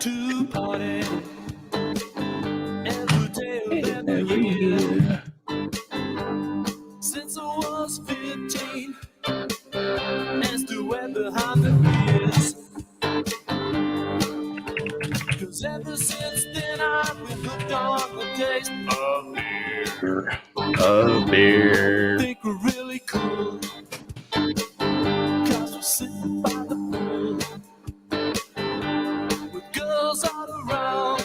to party every day of every year. Since I was 15, and still went behind the years. 'Cause ever since then I've been hooked on the taste of beer. Of beer. I think we're really cool. 'Cause we're sitting by the pool with girls all around.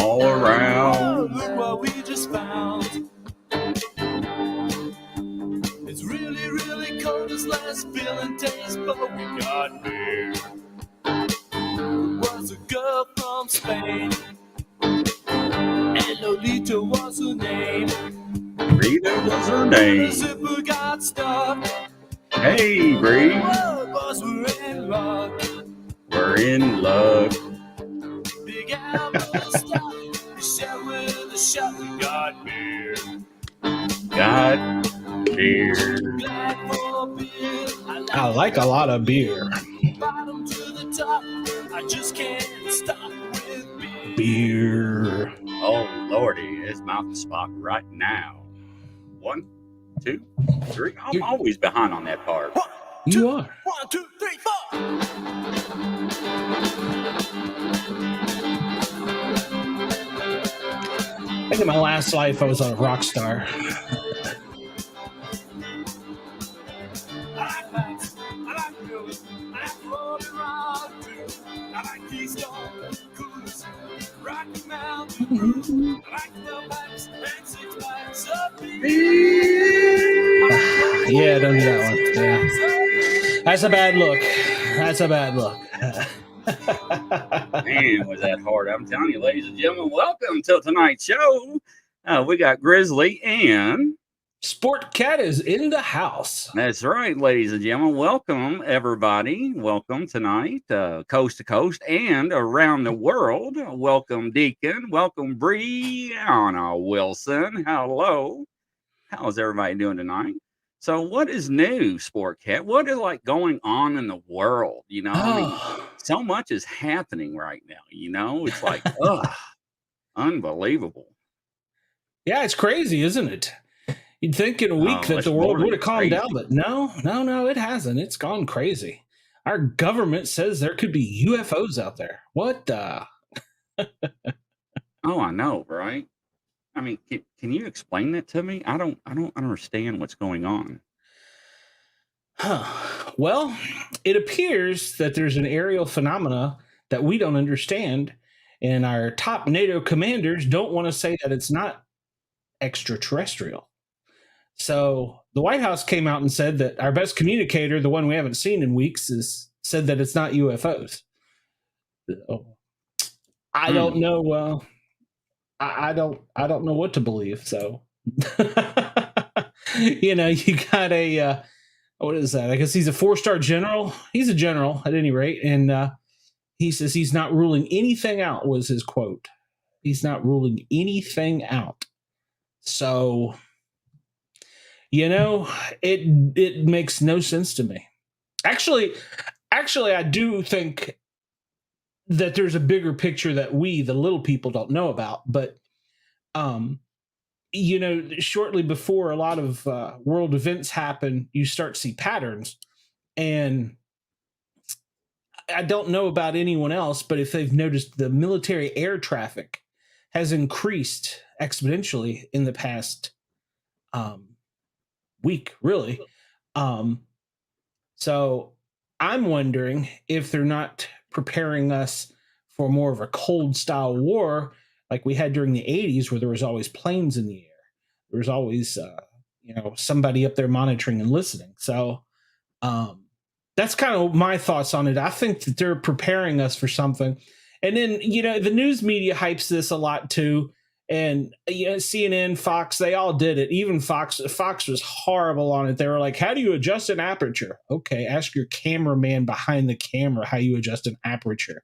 All around. Oh, look what we just found. It's really, really cold, this last feeling taste, but we got beer. It was a girl from Spain, and Lolita was her name. Rita was her name. The zipper got stuck. Hey, Bree. Whoa, boys, we're in luck. We're in luck. Big apple stuff. We share with a shot. We got beer. Got beer. Glad for beer. I like a lot of beer. Bottom to the top. I just can't stop with beer. Beer. Oh, Lordy, his mouth is spot right now. 1, 2, 3. I'm always behind on that part. You are. 1, 2, 3, 4. I think in my last life I was a rock star. I like bikes. I like girls. I like rolling rock too. I like Keystone, Coolers, Rocky Mountain Brews. I like the pipes and 6 packs of beer. Yeah, don't do that one. Yeah. That's a bad look. That's a bad look. Man, was that hard. I'm telling you, ladies and gentlemen, welcome to tonight's show. We got Grizzly and... Sportcat is in the house. That's right, ladies and gentlemen. Welcome, everybody. Welcome tonight, coast to coast and around the world. Welcome, Deacon. Welcome, Brianna Wilson. Hello. How's everybody doing tonight? So what is new, Sportcat? What is like going on in the world? You know, I mean, so much is happening right now. You know, it's like, unbelievable. Yeah, it's crazy, isn't it? You'd think in a week that the world would have calmed down, but no, it hasn't. It's gone crazy. Our government says there could be UFOs out there. What the? Oh, I know, right? I mean, can you explain that to me? I don't understand what's going on. Well, it appears that there's an aerial phenomena that we don't understand, and our top NATO commanders don't want to say that it's not extraterrestrial. So the White House came out and said that our best communicator, the one we haven't seen in weeks, said that it's not UFOs. I don't know. I don't know what to believe. So, you know, you got a what is that? I guess he's a 4-star general. He's a general at any rate, and he says he's not ruling anything out. Was his quote? He's not ruling anything out. So, you know, it makes no sense to me. Actually, I do think that there's a bigger picture that we, the little people, don't know about. But, you know, shortly before a lot of world events happen, you start to see patterns. And I don't know about anyone else, but if they've noticed, the military air traffic has increased exponentially in the past week, really. So I'm wondering if they're not preparing us for more of a cold style war like we had during the 80s, where there was always planes in the air. There was always, you know, somebody up there monitoring and listening. So that's kind of my thoughts on it. I think that they're preparing us for something. And then, you know, the news media hypes this a lot too. And you know, CNN, Fox, they all did it. Even Fox was horrible on it. They were like, how do you adjust an aperture? Okay, ask your cameraman behind the camera how you adjust an aperture.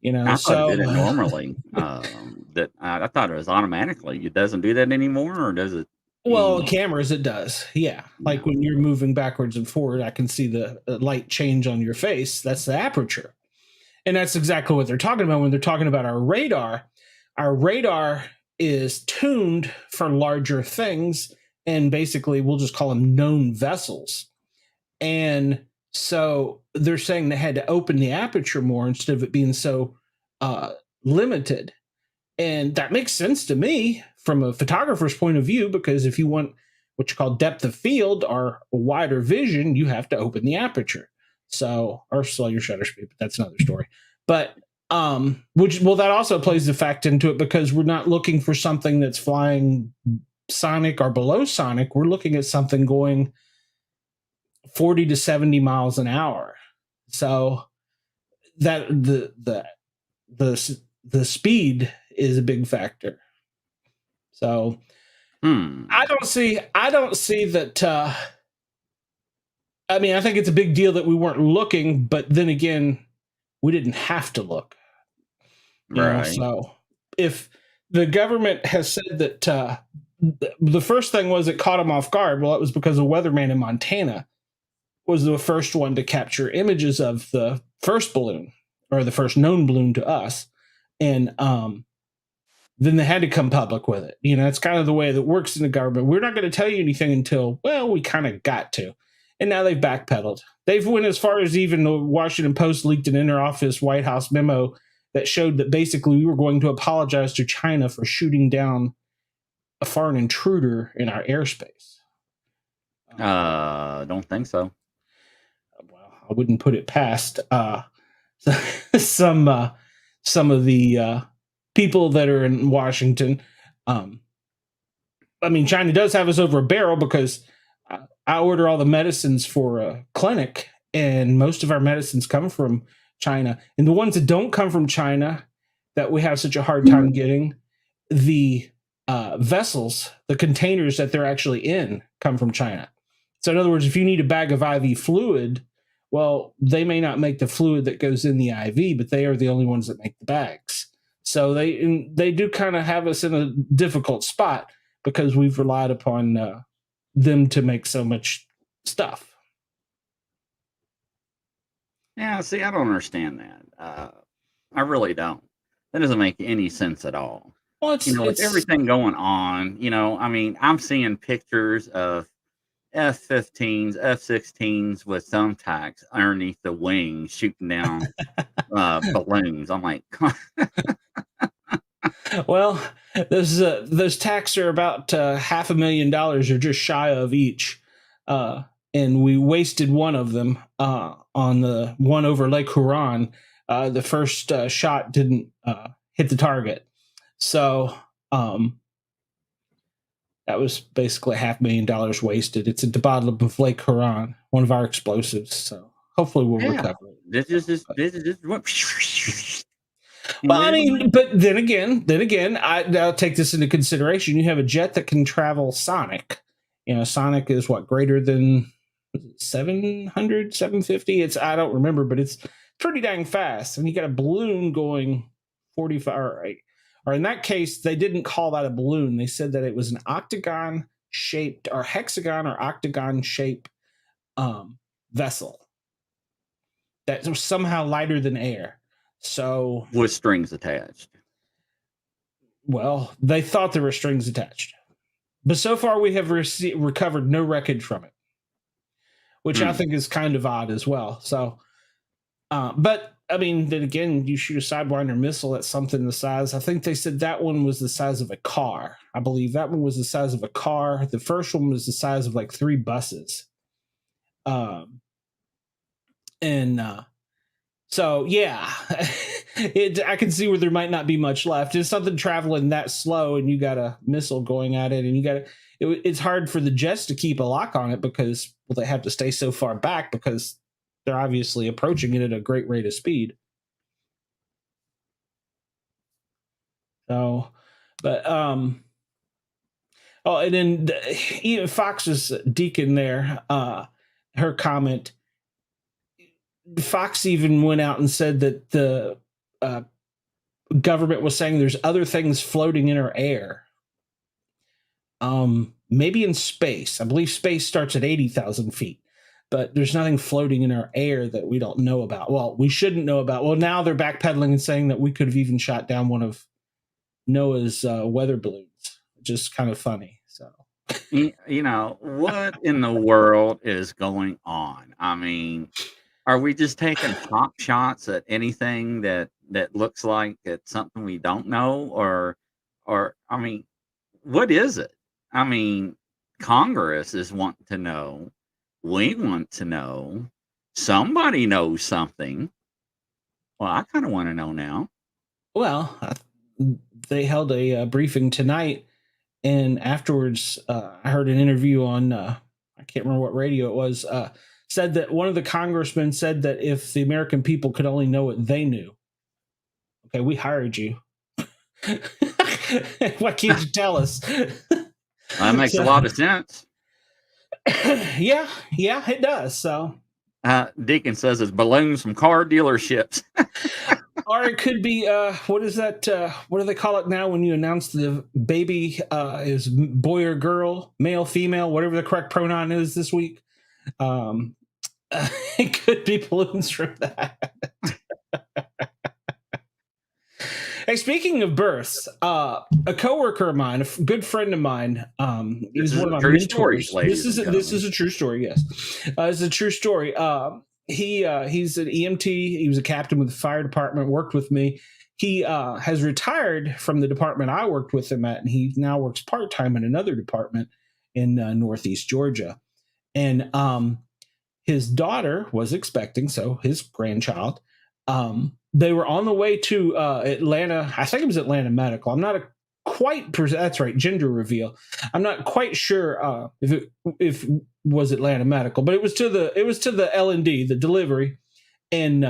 You know, I thought it did it normally. That I thought it was automatically. It doesn't do that anymore, or does it? Well, cameras, it does. Yeah. Like when you're moving backwards and forward, I can see the light change on your face. That's the aperture. And that's exactly what they're talking about when they're talking about our radar. Our radar is tuned for larger things, and basically we'll just call them known vessels. And so they're saying they had to open the aperture more instead of it being so limited. And that makes sense to me from a photographer's point of view, because if you want what you call depth of field or wider vision, you have to open the aperture. So, or slow your shutter speed, but that's another story. But that also plays the fact into it, because we're not looking for something that's flying sonic or below sonic. We're looking at something going 40 to 70 miles an hour. So that the speed is a big factor. So I don't see that. I mean, I think it's a big deal that we weren't looking, but then again, we didn't have to look. Right. So if the government has said that the first thing was it caught them off guard, well, it was because a weatherman in Montana was the first one to capture images of the first balloon, or the first known balloon to us. And then they had to come public with it. You know, it's kind of the way that works in the government. We're not going to tell you anything until, well, we kind of got to. And now they've backpedaled. They've went as far as even the Washington Post leaked an inter-office White House memo that showed that basically we were going to apologize to China for shooting down a foreign intruder in our airspace. Don't think so. Well, I wouldn't put it past some of the people that are in Washington. I mean, China does have us over a barrel, because I order all the medicines for a clinic, and most of our medicines come from China. And the ones that don't come from China, that we have such a hard time getting, the vessels, the containers that they're actually in, come from China. So in other words, if you need a bag of IV fluid, well, they may not make the fluid that goes in the IV, but they are the only ones that make the bags. So they do kind of have us in a difficult spot, because we've relied upon them to make so much stuff. Yeah, see, I don't understand that. I really don't. That doesn't make any sense at all. Well, with everything going on, I mean, I'm seeing pictures of F-15s, F-16s with thumbtacks underneath the wings shooting down balloons. I'm like, well, those tacks are about $500,000, or just shy of each, and we wasted one of them on the one over Lake Huron. The first shot didn't hit the target, so that was basically $500,000 wasted. It's at the bottom of Lake Huron, one of our explosives. So hopefully we'll recover it. This is well, I mean, but then again, I'll take this into consideration. You have a jet that can travel sonic. Sonic is what, greater than 700, 750? I don't remember, but it's pretty dang fast. And you got a balloon going 45, or in that case, they didn't call that a balloon. They said that it was an octagon shaped, or hexagon or octagon shaped vessel that was somehow lighter than air. So with strings attached. Well, they thought there were strings attached, but so far we have recovered no wreckage from it, which I think is kind of odd as well. So, but I mean, then again, you shoot a Sidewinder missile at something the size. I think they said that one was the size of a car. I believe that one was the size of a car. The first one was the size of like 3 buses. So yeah, I can see where there might not be much left. It's something traveling that slow, and you got a missile going at it, and it's hard for the jets to keep a lock on it, because they have to stay so far back, because they're obviously approaching it at a great rate of speed. So, but and then even Fox's Deacon there, her comment. Fox even went out and said that the government was saying there's other things floating in our air. Maybe in space. I believe space starts at 80,000 feet. but there's nothing floating in our air that we don't know about. Well, we shouldn't know about. Well, now they're backpedaling and saying that we could have even shot down one of Noah's weather balloons, which is kind of funny. So, You know, what in the world is going on? I mean, are we just taking pop shots at anything that looks like it's something we don't know, or I mean, what is it? I mean, Congress is wanting to know. We want to know. Somebody knows something. Well, I kind of want to know now. well, they held a briefing tonight, and afterwards, I heard an interview on I can't remember what radio it was. Said that one of the congressmen said that if the American people could only know what they knew, okay, we hired you. Why can't you tell us? That makes a lot of sense. yeah, it does. So, Deacon says it's balloons from car dealerships. or it could be what is that? What do they call it now when you announce the baby is boy or girl, male, female, whatever the correct pronoun is this week? It could be balloons from that. Hey, speaking of births, a coworker of mine, a good friend of mine, he's one of my mentors. This is a true story. Yes, it's a true story. He's an EMT. He was a captain with the fire department. Worked with me. He has retired from the department I worked with him at, and he now works part time in another department in Northeast Georgia. And his daughter was expecting, so his grandchild. They were on the way to Atlanta. I think it was Atlanta Medical. I'm not that's right, gender reveal. I'm not quite sure if it was Atlanta Medical, but it was to the L&D, the delivery, and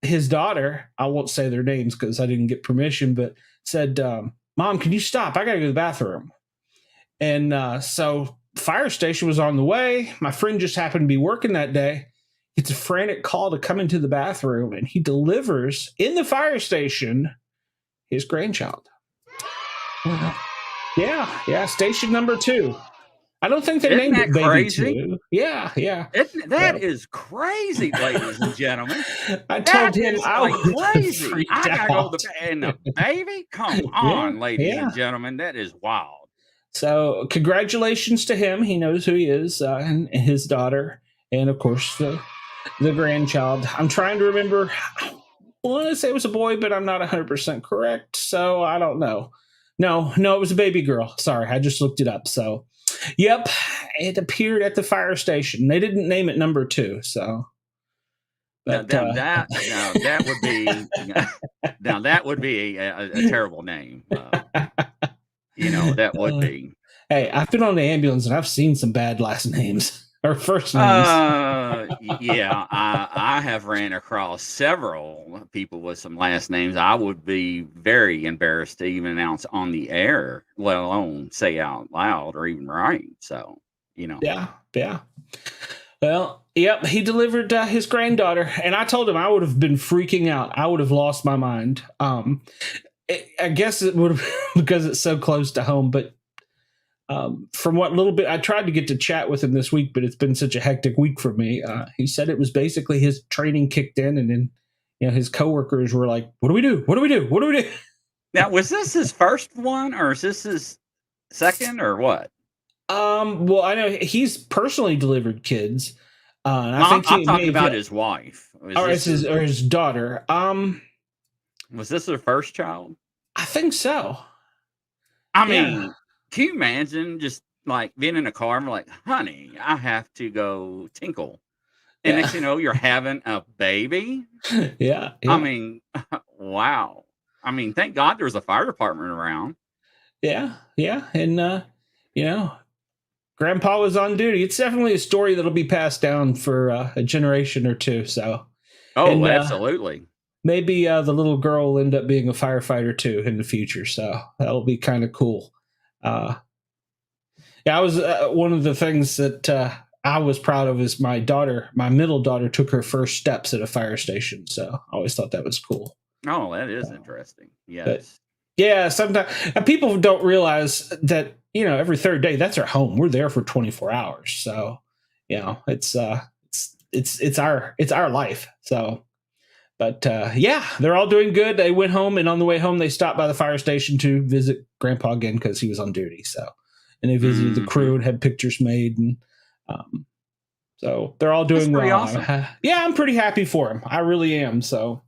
his daughter. I won't say their names because I didn't get permission, but said, "Mom, can you stop? I got to go to the bathroom." And so fire station was on the way. My friend just happened to be working that day. It's a frantic call to come into the bathroom, and he delivers in the fire station his grandchild. Yeah, station number 2. I don't think they named it Baby 2. Yeah. That is crazy, ladies and gentlemen. I told him I was crazy. I gotta go to the baby. Come on, ladies and gentlemen, that is wild. So, congratulations to him. He knows who he is, and his daughter, and of course the grandchild. I'm trying to remember. I want to say it was a boy, but I'm not 100% correct, so I don't know. No, it was a baby girl. Sorry, I just looked it up. So, yep, it appeared at the fire station. They didn't name it number 2, so. But, that would be a terrible name. That would be. Hey, I've been on the ambulance and I've seen some bad last names. Or first names. Yeah, I have ran across several people with some last names I would be very embarrassed to even announce on the air, let alone say out loud or even write. So, Yeah. Well, yep, he delivered his granddaughter, and I told him I would have been freaking out. I would have lost my mind. I guess it would have because it's so close to home, but from what little bit I tried to get to chat with him this week, but it's been such a hectic week for me. He said it was basically his training kicked in, and then his coworkers were like, "What do we do? What do we do? What do we do?" Now, was this his first one, or is this his second, or what? Well, I know he's personally delivered kids. I'm talking about his wife, or his daughter. Was this her first child? I think so. I mean. Can you imagine just like being in a car and we're like, honey, I have to go tinkle. And next you know, you're having a baby. Yeah. I mean, wow. I mean, thank God there was a fire department around. Yeah. And, Grandpa was on duty. It's definitely a story that'll be passed down for a generation or two. So. Oh, absolutely. Maybe the little girl will end up being a firefighter too in the future. So that'll be kind of cool. I was one of the things that I was proud of is my middle daughter took her first steps at a fire station. So I always thought that was cool. Oh, that is interesting. Yes. But, sometimes people don't realize that, every third day that's our home. We're there for 24 hours. So, it's it's our life. So, but yeah, they're all doing good. They went home, and on the way home, they stopped by the fire station to visit Grandpa again because he was on duty. So, and they visited the crew and had pictures made, and so they're all doing well. Awesome. Yeah, I'm pretty happy for him. I really am. So,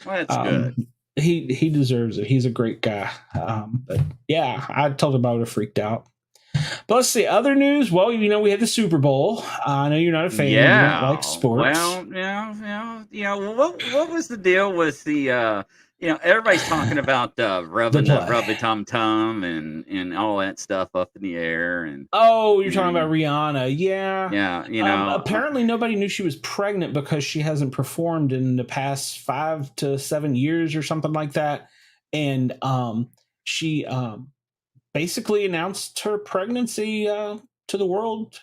well, that's good. He deserves it. He's a great guy. But yeah, I told him I would have freaked out. But let's see, other news. Well, we had the Super Bowl. I know you're not a fan. Yeah. You don't like sports. Well, yeah. Well, what was the deal with the? Everybody's talking about rubbing the rubby tum tum and all that stuff up in the air. And you're talking about Rihanna. Yeah. Yeah. Apparently, nobody knew she was pregnant because she hasn't performed in the past 5 to 7 years or something like that. And she basically announced her pregnancy to the world.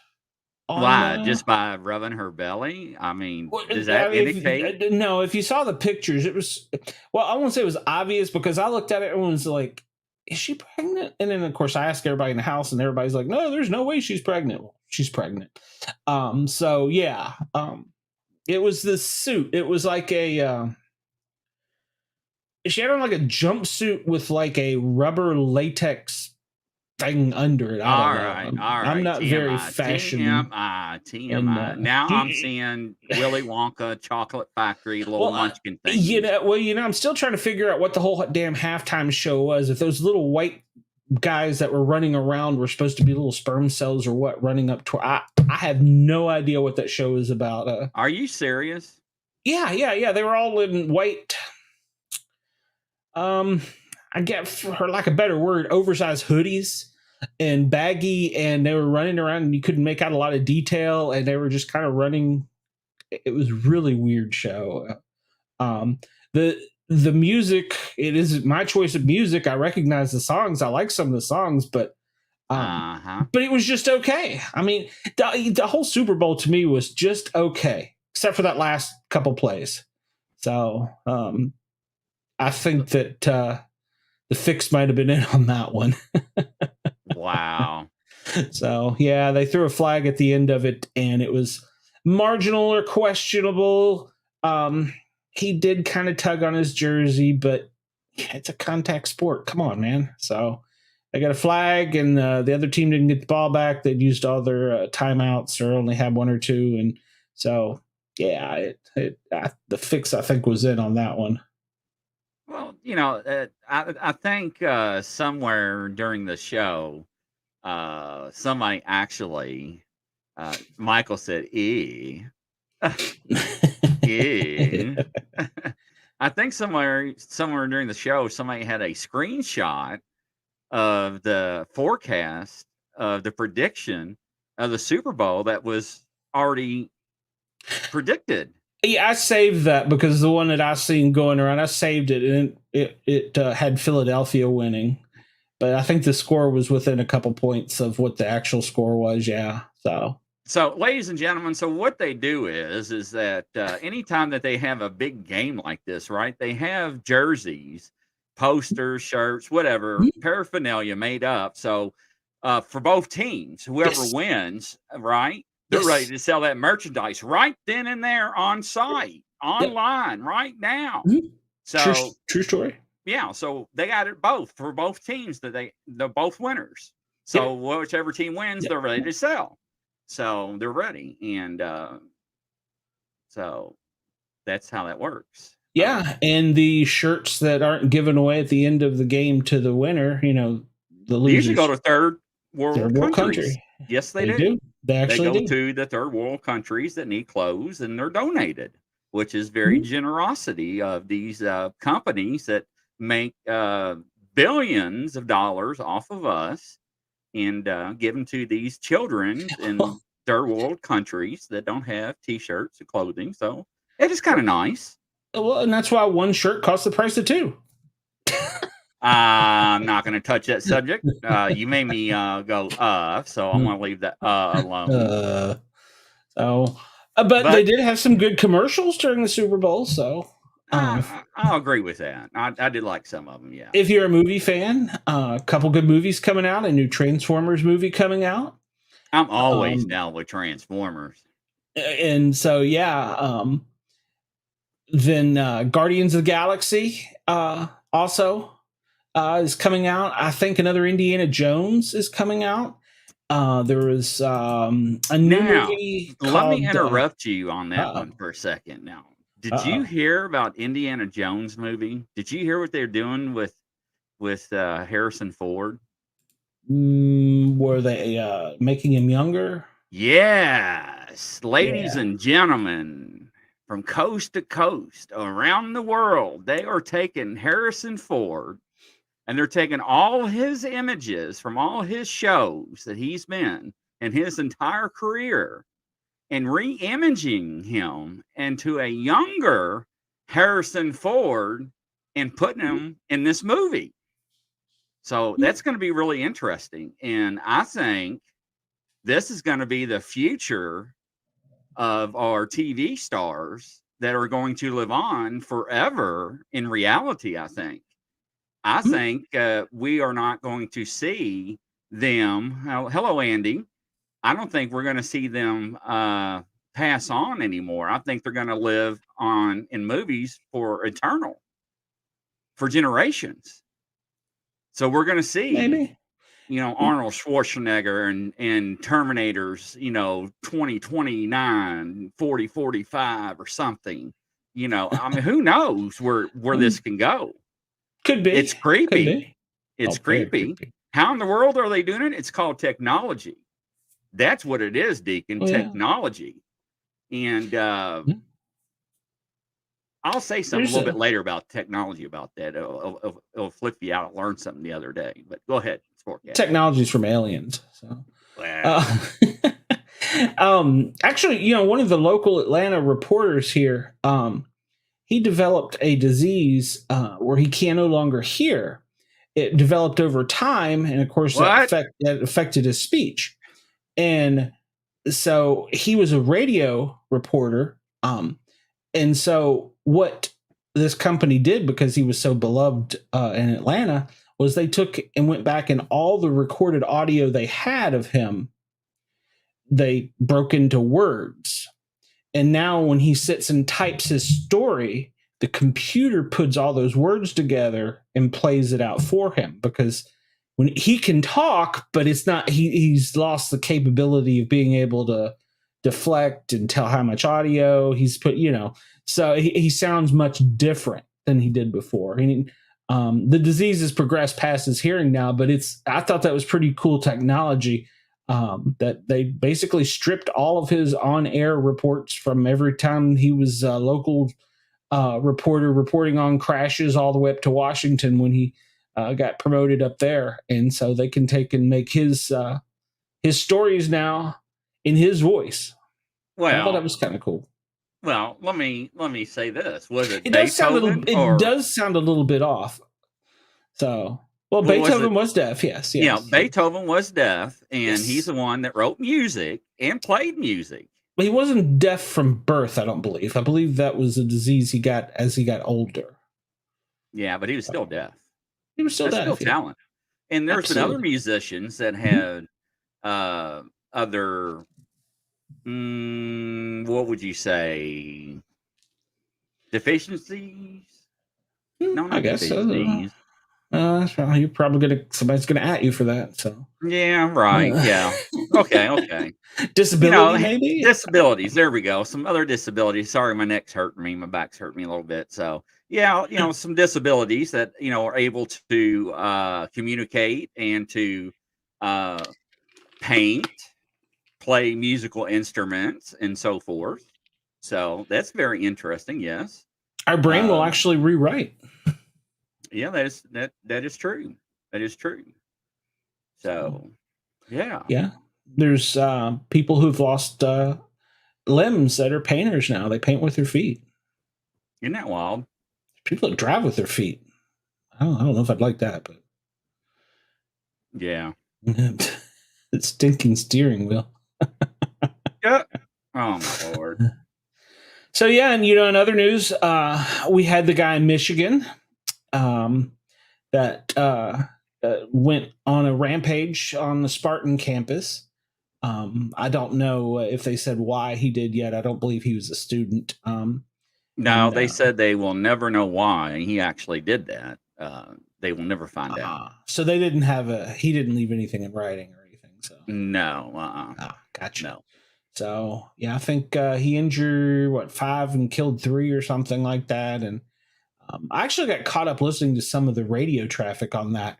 Why? Just by rubbing her belly? I mean, does that indicate? No, if you saw the pictures, it was, well, I won't say it was obvious because I looked at it and was like, is she pregnant? And then, of course, I asked everybody in the house and everybody's like, no, there's no way she's pregnant. Well, she's pregnant. So, yeah, it was this suit. It was like she had on like a jumpsuit with like a rubber latex thing under it. All right. I'm not TMI, very fashion. TMI. Now I'm seeing Willy Wonka Chocolate Factory little munchkin thing. I'm still trying to figure out what the whole damn halftime show was. If those little white guys that were running around were supposed to be little sperm cells or what, running up to. I have no idea what that show is about. Are you serious? Yeah. They were all in white. I get, for lack of a better word, oversized hoodies and baggy, and they were running around and you couldn't make out a lot of detail, and they were just kind of running. It was a really weird show. The music, it is my choice of music. I recognize the songs. I like some of the songs, but it was just okay. I mean, the whole Super Bowl to me was just okay, except for that last couple plays. So I think that the fix might have been in on that one. Wow. So, yeah, they threw a flag at the end of it, and it was marginal or questionable. He did kind of tug on his jersey, but it's a contact sport. Come on, man. So they got a flag, and the other team didn't get the ball back. They'd used all their timeouts or only had 1 or 2. And so, yeah, the fix, I think, was in on that one. Well, I think somewhere during the show, somebody actually, Michael said, "E." E. I think somewhere during the show, somebody had a screenshot of the forecast of the prediction of the Super Bowl that was already predicted. Yeah, I saved that because the one that I seen going around, I saved it, and it had Philadelphia winning, but I think the score was within a couple points of what the actual score was. Yeah, so ladies and gentlemen, so what they do is that anytime that they have a big game like this, right? They have jerseys, posters, shirts, whatever paraphernalia made up. So for both teams, whoever wins, right? They're ready to sell that merchandise right then and there on site, online, right now. So true story. Yeah, so they got it both for both teams. They're both winners. So whichever team wins, they're ready to sell. So they're ready, and so that's how that works. Yeah, and the shirts that aren't given away at the end of the game to the winner, the losers, they usually go to third world country. Yes, they do. They go to the third world countries that need clothes, and they're donated, which is very generosity of these companies that make billions of dollars off of us and give them to these children in third world countries that don't have T-shirts or clothing. So it is kind of nice. Well, and that's why one shirt costs the price of 2. I'm not going to touch that subject. You made me go so I'm going to leave that alone. But they did have some good commercials during the Super Bowl, so I'll agree with that. I did like some of them. Yeah. If you're a movie fan, a couple good movies coming out. A new Transformers movie coming out. I'm always down with Transformers. And so, then Guardians of the Galaxy also is coming out. I think another Indiana Jones is coming out. There was a new movie called... Let me interrupt you on that one for a second. Now, did you Uh-oh. hear about Indiana Jones movie? Did you hear what they're doing with Harrison Ford? Were they making him younger? Yes, ladies Yeah. and gentlemen, from coast to coast around the world, they are taking Harrison Ford and they're taking all his images from all his shows that he's been in his entire career and re-imaging him into a younger Harrison Ford and putting him in this movie. So that's going to be really interesting. And I think this is going to be the future of our TV stars that are going to live on forever in reality, I think. I think we are not going to see them. Hello, Andy. I don't think we're going to see them pass on anymore. I think they're going to live on in movies for eternal, for generations. So we're going to see, Maybe. Arnold Schwarzenegger and Terminators, 2029, 4045 or something. I mean, who knows where this can go? Could be. It's creepy. Could be. It's very creepy. How in the world are they doing it? It's called technology. That's what it is, Deacon. Technology. And I'll say something a little bit later about technology about that. It'll flip you out. I learned something the other day. But go ahead, Sportcat. Technology's from aliens. So. Wow. Actually, one of the local Atlanta reporters here, he developed a disease where he can no longer hear. It developed over time, and of course, that affected his speech. And so he was a radio reporter. And so what this company did, because he was so beloved in Atlanta, was they took and went back, and all the recorded audio they had of him, they broke into words. And now when he sits and types his story, the computer puts all those words together and plays it out for him, because when he can talk, but it's not, he's lost the capability of being able to deflect and tell how much audio he's put, so he sounds much different than he did before. And the disease has progressed past his hearing now, but I thought that was pretty cool technology. That they basically stripped all of his on-air reports from every time he was a local reporter reporting on crashes all the way up to Washington when he got promoted up there. And so they can take and make his stories now in his voice. Well, I thought that was kind of cool. Well, let me say this. Was it does sound a little bit off. So, well, Beethoven was deaf, yes. Yeah, Beethoven was deaf, and he's the one that wrote music and played music. But he wasn't deaf from birth, I don't believe. I believe that was a disease he got as he got older. Yeah, but he was still deaf. He was still deaf. Still talent. And there's been other musicians that had other, what would you say, deficiencies? No, not I guess deficiencies. Somebody's gonna at you for that. So yeah, right. Yeah. Okay. Disability, maybe disabilities. There we go. Some other disabilities. Sorry, my neck's hurting me. My back's hurting me a little bit. So yeah, some disabilities that are able to communicate and to paint, play musical instruments, and so forth. So that's very interesting. Yes, our brain will actually rewrite. Yeah, that is true. That is true. So, yeah. There's people who've lost limbs that are painters now. They paint with their feet. Isn't that wild? People that drive with their feet. I don't know if I'd like that, but yeah, it's stinking steering wheel. Yeah. Oh my Lord. So yeah, and in other news, we had the guy in Michigan that went on a rampage on the Spartan campus. I don't know if they said why he did yet. I don't believe he was a student. No, they said they will never know why he actually did that. They will never find out. So they didn't he didn't leave anything in writing or anything. So no, gotcha. No. So yeah, I think he injured 5 and killed 3 or something like that. And I actually got caught up listening to some of the radio traffic on that.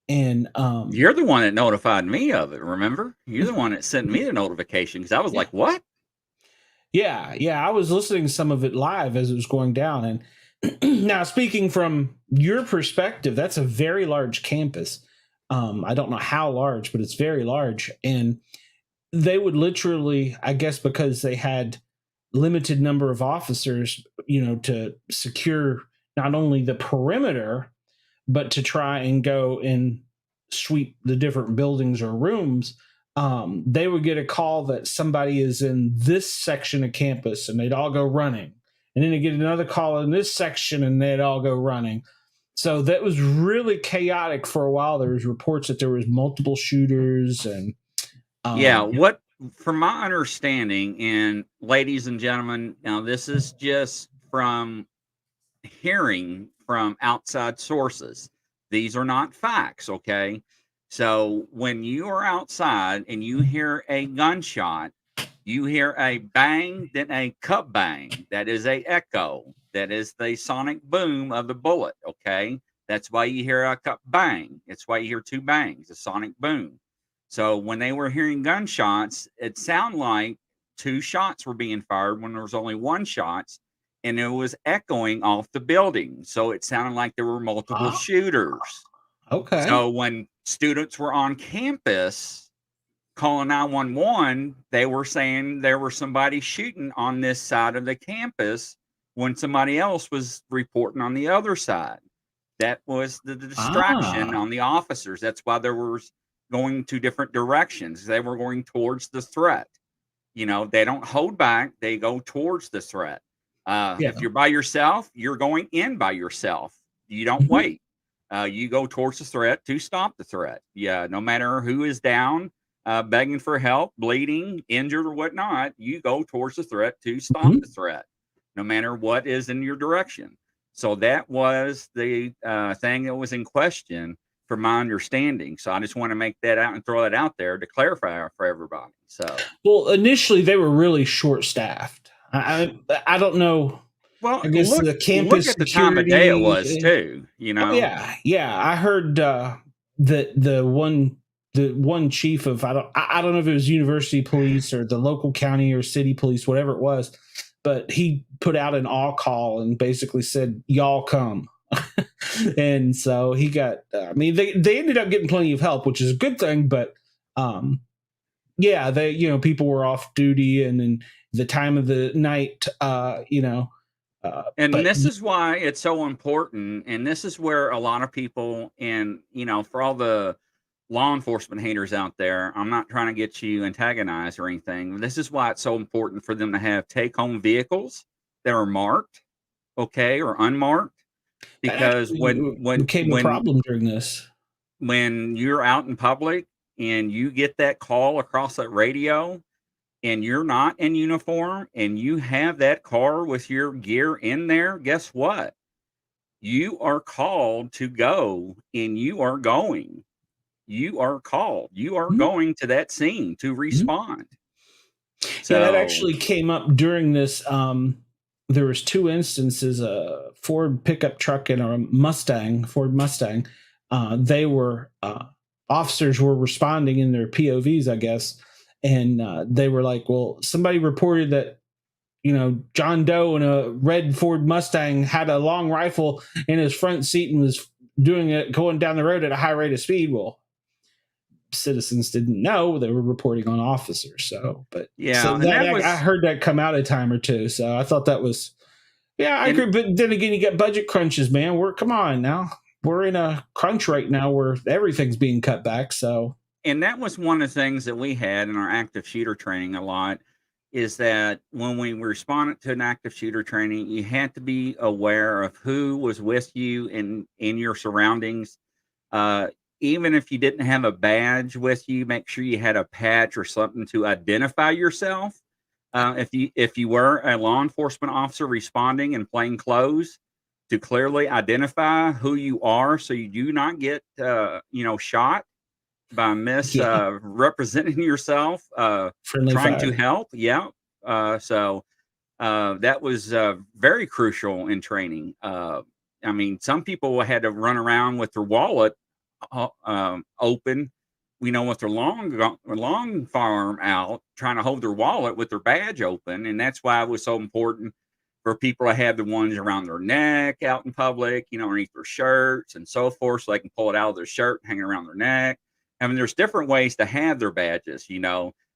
And you're the one that notified me of it. Remember, you're the one that sent me the notification because I was like, "What?" Yeah, I was listening to some of it live as it was going down. And now, speaking from your perspective, that's a very large campus. I don't know how large, but it's very large. And they would literally, I guess, because they had limited number of officers, to secure not only the perimeter, but to try and go and sweep the different buildings or rooms. They would get a call that somebody is in this section of campus, and they'd all go running. And then they get another call in this section, and they'd all go running. So that was really chaotic for a while. There was reports that there was multiple shooters, and what from my understanding, and ladies and gentlemen, now this is just from hearing from outside sources. These are not facts, okay? So when you are outside and you hear a gunshot, you hear a bang, then a cup bang. That is a echo. That is the sonic boom of the bullet, okay? That's why you hear a cup bang. It's why you hear 2 bangs, a sonic boom. So when they were hearing gunshots, it sounded like 2 shots were being fired when there was only 1 shot, and it was echoing off the building. So it sounded like there were multiple shooters. Okay. So when students were on campus calling 911, they were saying there was somebody shooting on this side of the campus when somebody else was reporting on the other side. That was the distraction on the officers. That's why there was going to different directions. They were going towards the threat. They don't hold back. They go towards the threat. If you're by yourself, you're going in by yourself. You don't wait. You go towards the threat to stop the threat. Yeah, no matter who is down, begging for help, bleeding, injured, or whatnot, you go towards the threat to stop the threat, no matter what is in your direction. So that was the thing that was in question, from my understanding. So I just want to make that out and throw that out there to clarify for everybody. So, well, initially they were really short-staffed. I don't know. Well, I guess the campus look at the time of day it was too. Oh, yeah. I heard that the one chief of I don't know if it was university police or the local county or city police, whatever it was, but he put out an all call and basically said, "Y'all come." And so he got. They ended up getting plenty of help, which is a good thing. But they people were off duty, and then the time of the night, and this is why it's so important. And this is where a lot of people, and for all the law enforcement haters out there, I'm not trying to get you antagonized or anything. This is why it's so important for them to have take-home vehicles that are marked, okay, or unmarked. Because when became a problem during this, when you're out in public and you get that call across that radio, and you're not in uniform, and you have that car with your gear in there, guess what? You are called to go, and you are going. You are called. You are going to that scene to respond. So that actually came up during this. There was 2 instances: a Ford pickup truck and a Ford Mustang. They were officers were responding in their POVs, I guess, and they were like, "Well, somebody reported that John Doe in a red Ford Mustang had a long rifle in his front seat and was going down the road at a high rate of speed." Well, citizens didn't know, they were reporting on officers. So, but I heard that come out a time or two. So I thought that was, I agree. But then again, you get budget crunches, man. Come on now. We're in a crunch right now where everything's being cut back. So, and that was one of the things that we had in our active shooter training a lot, is that when we responded to an active shooter training, you had to be aware of who was with you in your surroundings. even if you didn't have a badge with you, make sure you had a patch or something to identify yourself. If you were a law enforcement officer responding in plain clothes, to clearly identify who you are, so you do not get shot by misrepresenting yourself, Friendly trying fire. to help. Yeah. So that was very crucial in training. I mean, some people had to run around with their wallet open, with their long firearm out, trying to hold their wallet with their badge open, and that's why it was so important for people to have the ones around their neck out in public, underneath their shirts and so forth, so they can pull it out of their shirt and hang it around their neck. I mean, there's different ways to have their badges,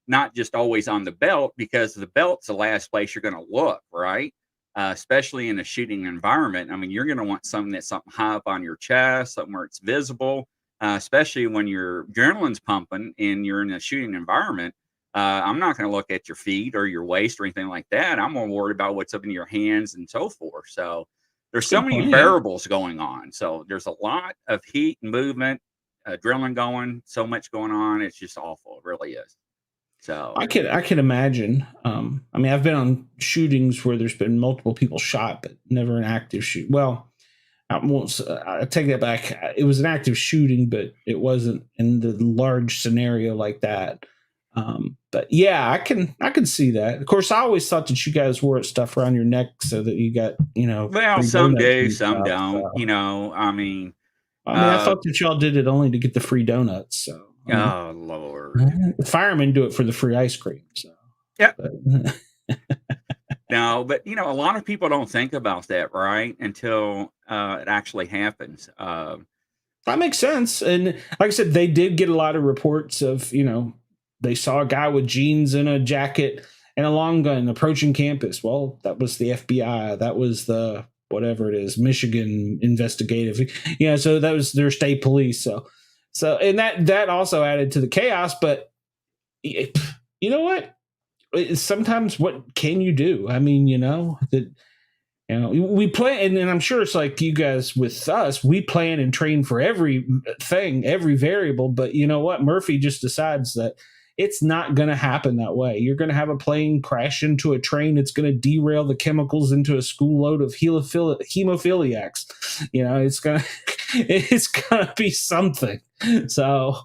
not just always on the belt, because the belt's the last place you're going to look, right? Especially in a shooting environment. I mean, you're going to want something high up on your chest, something where it's visible, especially when your adrenaline's pumping and you're in a shooting environment. I'm not going to look at your feet or your waist or anything like that. I'm more worried about what's up in your hands and so forth. So there's so many variables going on. So there's a lot of heat and movement, adrenaline going, so much going on. It's just awful. It really is. So I can imagine. I mean, I've been on shootings where there's been multiple people shot, but never an active shoot. Well, I take that back. It was an active shooting, but it wasn't in the large scenario like that. But yeah, I can see that. Of course, I always thought that you guys wore stuff around your neck so that you got, well, some do, some don't. I mean, I thought that y'all did it only to get the free donuts. So, oh Lord, the firemen do it for the free ice cream. So, yeah. No, but a lot of people don't think about that, right? Until it actually happens. That makes sense. And like I said, they did get a lot of reports of, they saw a guy with jeans and a jacket and a long gun approaching campus. Well, that was the FBI. That was the whatever it is, Michigan investigative. So that was their state police. So and that also added to the chaos. But you know what? Sometimes what can you do? I mean, we plan, and I'm sure it's like you guys with us, we plan and train for everything, every variable. But you know what? Murphy just decides that it's not going to happen that way. You're going to have a plane crash into a train. It's going to derail the chemicals into a school load of hemophiliacs. It's going to be something. So,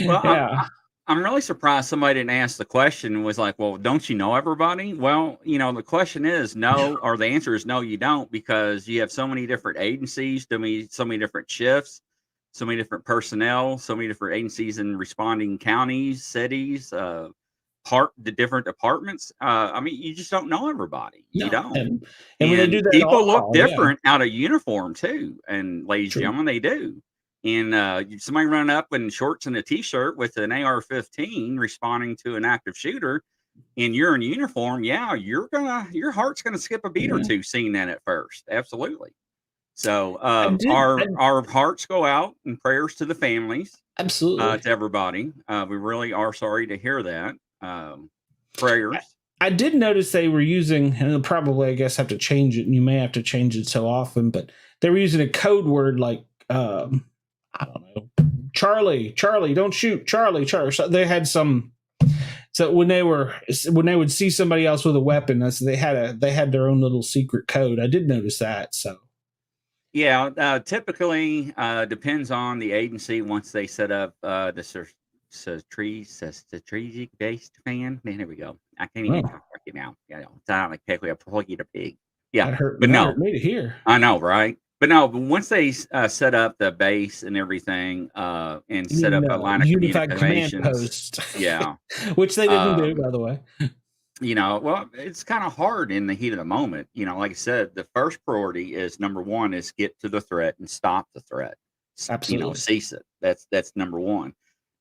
well, yeah. I'm really surprised somebody didn't ask the question and was like, well, don't you know everybody? Well, the question is no, or the answer is no, you don't, because you have so many different agencies, so many different shifts, so many different personnel, so many different agencies in responding counties, cities, the different departments. I mean, you just don't know everybody. No. You don't. And when they do that, people look different out of uniform too. And ladies and gentlemen, they do. And somebody running up in shorts and a t-shirt with an AR-15 responding to an active shooter, and you're in uniform, your heart's gonna skip a beat or two seeing that at first. Absolutely. So our hearts go out and prayers to the families. Absolutely. To everybody. We really are sorry to hear that. Prayers. I did notice they were using, and they'll probably, I guess, have to change it, and you may have to change it so often, but they were using a code word like I don't know, Charlie, don't shoot, Charlie. So they had some. So when they would see somebody else with a weapon, they had their own little secret code. I did notice that. So yeah, typically depends on the agency. Once they set up the strategic based fan. Man, here we go. I can't even talk right now. Sound like a pig. Yeah, that hurt me to hear. I know, right? But once they set up the base and everything, and set up a line of communications, yeah, which they didn't do, by the way. Well, it's kind of hard in the heat of the moment. Like I said, the first priority is number one is get to the threat and stop the threat. Absolutely, cease it. That's number one.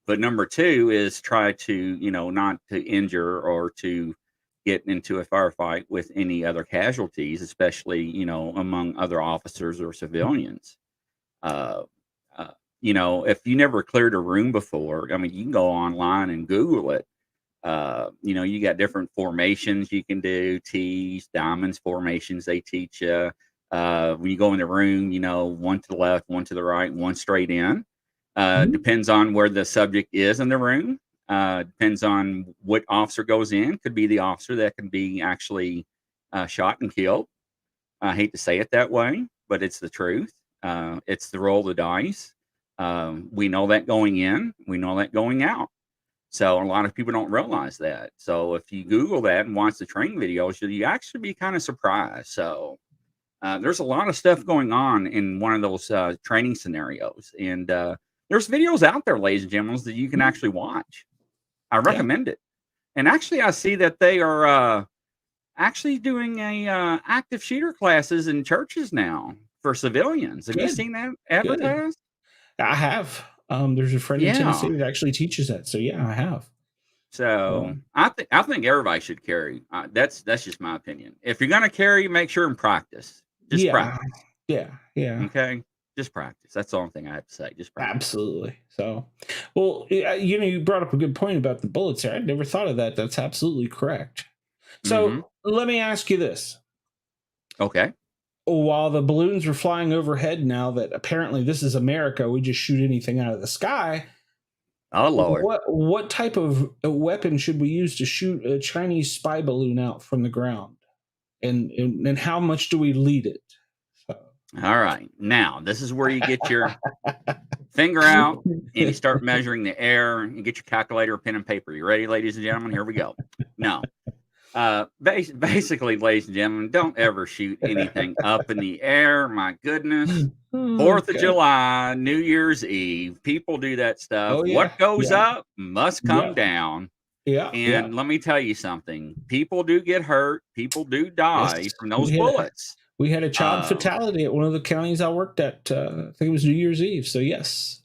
But number two is try to not to injure or to get into a firefight with any other casualties, especially, among other officers or civilians. If you never cleared a room before, I mean, you can go online and Google it. You got different formations you can do, T's, diamonds, formations they teach you. When you go in the room, one to the left, one to the right, one straight in. Depends on where the subject is in the room. Depends on what officer goes in. Could be the officer that can be actually shot and killed. I hate to say it that way, but it's the truth. It's the roll of the dice. We know that going in. We know that going out. So a lot of people don't realize that. So if you Google that and watch the training videos, you actually be kind of surprised. So there's a lot of stuff going on in one of those training scenarios. And there's videos out there, ladies and gentlemen, that you can actually watch. I recommend it. And actually, I see that they are actually doing a active shooter classes in churches now for civilians. Have you seen that advertised? I have. There's a friend in Tennessee that actually teaches that. So yeah, I have. So I think everybody should carry. That's just my opinion. If you're gonna carry, make sure and practice. Just practice. Yeah. Okay. Just practice. That's the only thing I have to say. Just practice. Absolutely. So, well, you brought up a good point about the bullets there. I'd never thought of that. That's absolutely correct. So let me ask you this. Okay. While the balloons were flying overhead, now that apparently this is America, we just shoot anything out of the sky. Oh Lord! What type of weapon should we use to shoot a Chinese spy balloon out from the ground, and how much do we lead it? So. All right, now this is where you get your finger out and you start measuring the air. You get your calculator, pen, and paper. You ready, ladies and gentlemen? Here we go. No. Basically, ladies and gentlemen, don't ever shoot anything up in the air. My goodness. 4th of July, New Year's Eve, people do that stuff. Oh, yeah. What goes up must come down. And let me tell you something. People do get hurt. People do die from those bullets. We had a child fatality at one of the counties I worked at. I think it was New Year's Eve. So yes.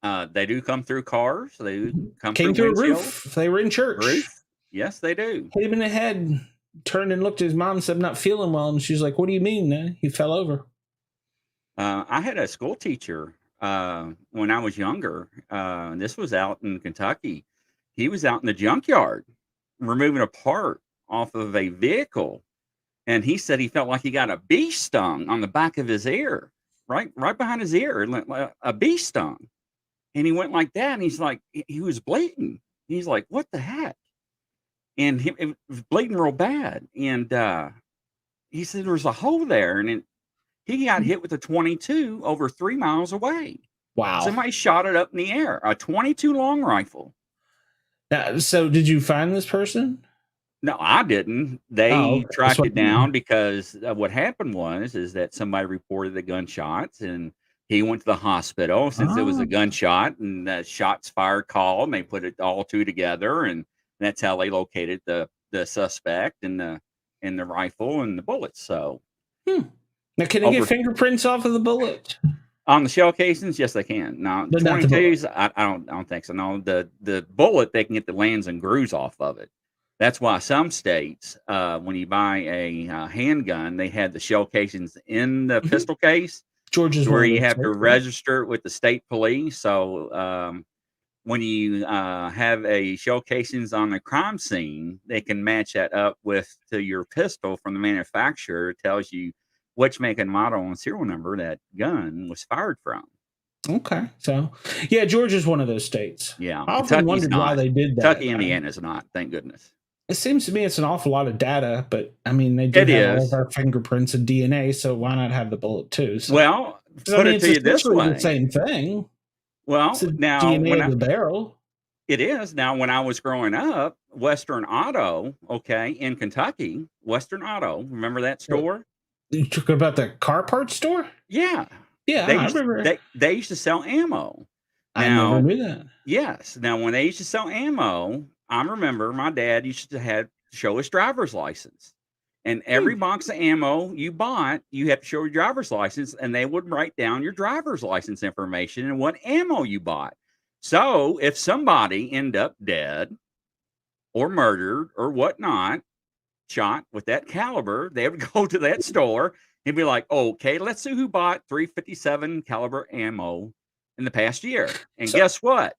They do come through cars. They came through a roof. They were in church. Roof. Yes, they do. Hit him in the head, turned and looked at his mom and said, "I'm not feeling well." And she's like, "What do you mean?" He fell over. I had a school teacher when I was younger. This was out in Kentucky. He was out in the junkyard removing a part off of a vehicle. And he said he felt like he got a bee stung on the back of his ear, right behind his ear, a bee stung. And he went like that. And he's like, he was bleeding. He's like, what the heck? And it was bleeding real bad. And he said there was a hole there. And he got hit with a 22 over 3 miles away. Wow. Somebody shot it up in the air, a 22 long rifle. So did you find this person? No, I didn't. They tracked it down because what happened is that somebody reported the gunshots and he went to the hospital since it was a gunshot and the shots fired call and they put it all two together and that's how they located the suspect and the rifle and the bullets. So now can they get fingerprints off of the bullet? On the shell casings, yes, they can. Now, 22s, I don't think so. No, the bullet, they can get the lands and grooves off of it. That's why some states, when you buy a handgun, they had the shell casings in the pistol case. Georgia's where you have to register it with the state police. So when you have a shell casings on the crime scene, they can match that up to your pistol from the manufacturer. It tells you which make and model and serial number that gun was fired from. Okay. So, yeah, Georgia's one of those states. Yeah. I often wondered why they did that. Kentucky, Indiana's not, thank goodness. It seems to me it's an awful lot of data, but I mean, they do have all of our fingerprints and DNA, so why not have the bullet too? So, well, put it to you this way. The same thing. Well, now DNA of the barrel. It is. Now, when I was growing up, Western Auto, in Kentucky, Western Auto, remember that store? You talking about the car parts store? Yeah. Yeah, I remember. They used to sell ammo. I never knew that. Yes. Now, when they used to sell ammo, I remember my dad used to show his driver's license. And every box of ammo you bought, you have to show your driver's license, and they would write down your driver's license information and what ammo you bought. So if somebody ended up dead or murdered or whatnot, shot with that caliber, they would go to that store and be like, okay, let's see who bought .357 caliber ammo in the past year. And guess what?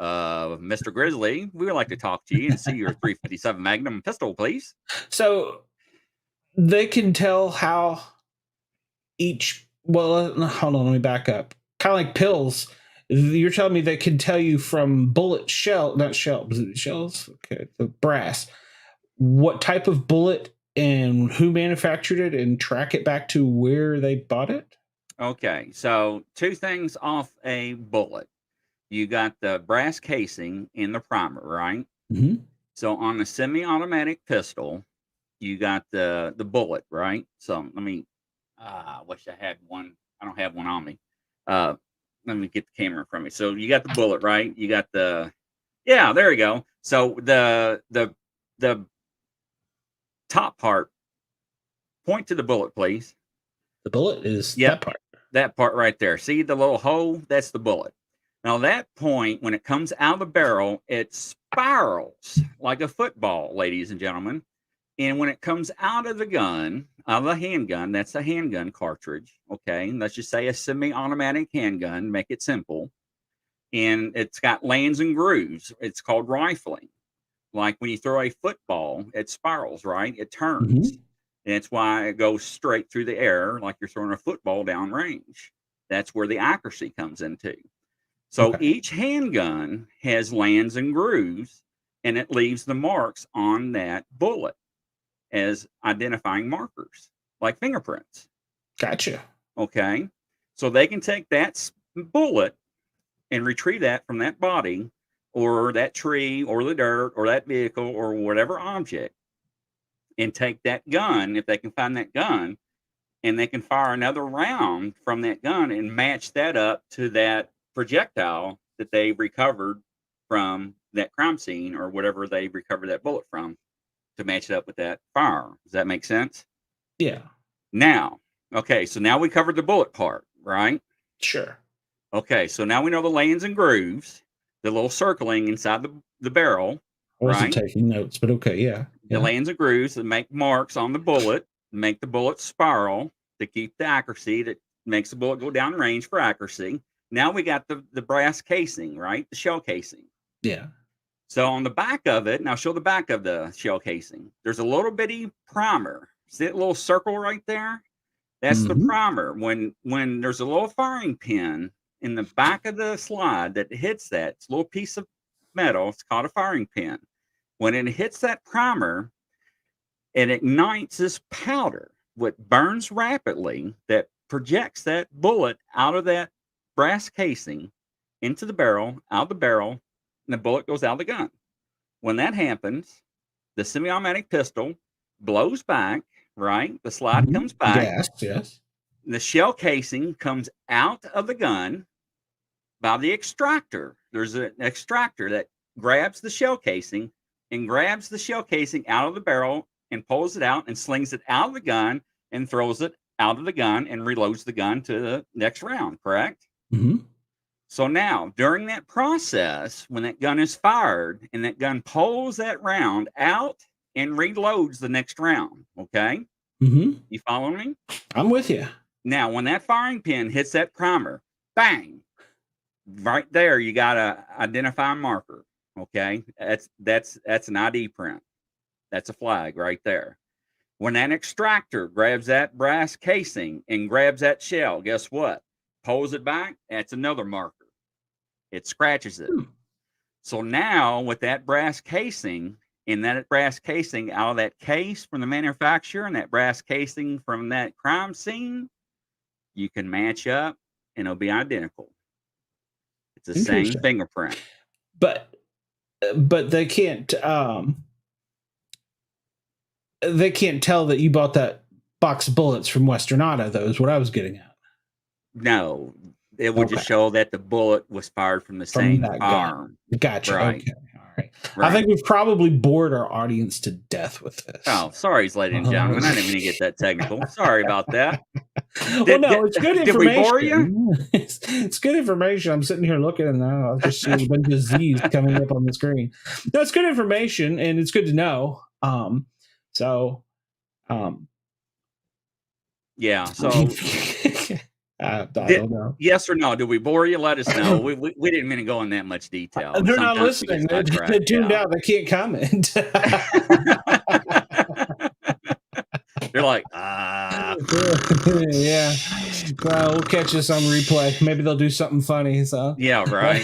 Mr. Grizzly, we would like to talk to you and see your .357 Magnum pistol, please. So they can tell how hold on, let me back up. kind of like pills. You're telling me they can tell you from bullet shell, not shell, shells? Okay, the brass. What type of bullet and who manufactured it and track it back to where they bought it? Okay, so two things off a bullet. You got the brass casing in the primer, right? Mm-hmm. So on the semi-automatic pistol, you got the bullet, right? So let me. I wish I had one. I don't have one on me. Let me get the camera from me. So you got the bullet, right? You got the. Yeah, there you go. So the top part. Point to the bullet, please. The bullet is Yep, that part. that part right there. See the little hole? That's the bullet. Now that point, when it comes out of the barrel, it spirals like a football, ladies and gentlemen. And when it comes out of the gun, out of the handgun, that's a handgun cartridge. Okay, let's just say a semi-automatic handgun. Make it simple. And it's got lands and grooves. It's called rifling. Like when you throw a football, it spirals, right? It turns. Mhm. And it's why it goes straight through the air like you're throwing a football down range. That's where the accuracy comes into. So Okay. each handgun has lands and grooves, and it leaves the marks on that bullet as identifying markers, like fingerprints. Gotcha. Okay. So they can take that bullet and retrieve that from that body or that tree or the dirt or that vehicle or whatever object and take that gun, if they can find that gun, and they can fire another round from that gun and match that up to that projectile that they recovered from that crime scene or whatever they recovered that bullet from to match it up with that firearm. Does that make sense? Yeah. Now, okay, so now we covered the bullet part, right? Sure. Okay, so now we know the lands and grooves, the little circling inside the barrel, I wasn't right? taking notes, but okay, yeah. The lands and grooves that make marks on the bullet, make the bullet spiral to keep the accuracy that makes the bullet go down range for accuracy. Now we got the brass casing, right? The shell casing. Yeah. So on the back of it, and I'll show the back of the shell casing, there's a little bitty primer. See that little circle right there? That's the Mhm. primer. When there's a little firing pin in the back of the slide that hits that, it's a little piece of metal, it's called a firing pin. When it hits that primer, it ignites this powder, what burns rapidly, that projects that bullet out of that brass casing into the barrel, out the barrel, and the bullet goes out of the gun. When that happens, the semi-automatic pistol blows back, right? The slide Mhm. comes back. Gas, yes. The shell casing comes out of the gun by the extractor. There's an extractor that grabs the shell casing and grabs the shell casing out of the barrel and pulls it out and slings it out of the gun and throws it out of the gun and reloads the gun to the next round, correct? Mhm. So now, during that process, when that gun is fired and that gun pulls that round out and reloads the next round, okay? Mhm. You following me? I'm with you. Now, when that firing pin hits that primer, bang, right there, you got a identifying marker, okay? That's an ID print. That's a flag right there. When that extractor grabs that brass casing and grabs that shell, guess what? Pulls it back, that's another marker. It scratches it. Hmm. So now with that brass casing and that brass casing out of that case from the manufacturer and that brass casing from that crime scene, you can match up and it'll be identical. It's the same Interesting. fingerprint. But they can't tell that you bought that box of bullets from Western Auto, though, is what I was getting at. No, it would just Okay. show that the bullet was fired from the From same that gun. arm. Gotcha. Right. Okay. All right. I Right. think we've probably bored our audience to death with this. Oh, sorry, ladies and gentlemen. I didn't mean to get that technical. Sorry about that. Well, no, it's good Did we information. bore you? It's good information. I'm sitting here looking, and now I'll just see a bunch of Z's coming up on the screen. No, it's good information, and it's good to know. Yeah. So I don't know. yes or no? Did we bore you? Let us know. We didn't mean to go in that much detail. They're not Sometimes we get listening. They sidetracked. tuned Yeah. out. They can't comment. They're like, Yeah. Well, we'll catch this on replay. Maybe they'll do something funny. So Yeah, right.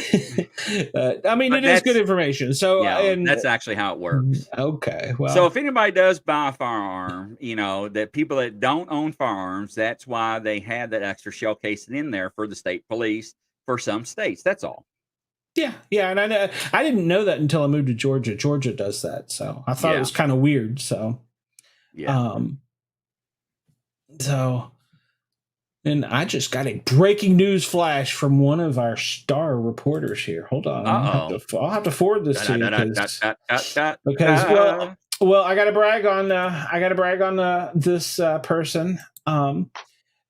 I mean, But it is good information. So Yeah, and that's actually how it works. okay. Well, So if anybody does buy a firearm, that people that don't own firearms, that's why they had that extra shell casing in there for the state police for some states. That's all. yeah, and I didn't know that until I moved to Georgia. Georgia does that, so I thought it was kind of weird. So, yeah. And I just got a breaking news flash from one of our star reporters here. Hold on, I'll have to forward this to you because well, I got to brag on this person.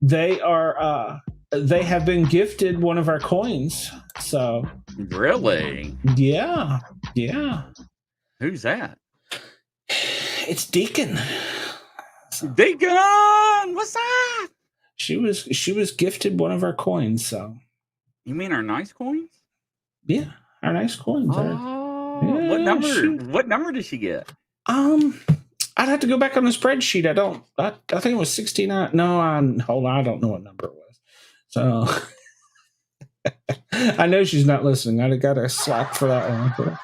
They have been gifted one of our coins. So really, yeah. Who's that? It's Deacon. Deacon, what's up? She was gifted one of our coins. So you mean our nice coins? Yeah, our nice coins. Oh, what number? What number did she get? I'd have to go back on the spreadsheet. I think it was 69. No, hold on. I don't know what number it was. So I know she's not listening. I got a slack for that one.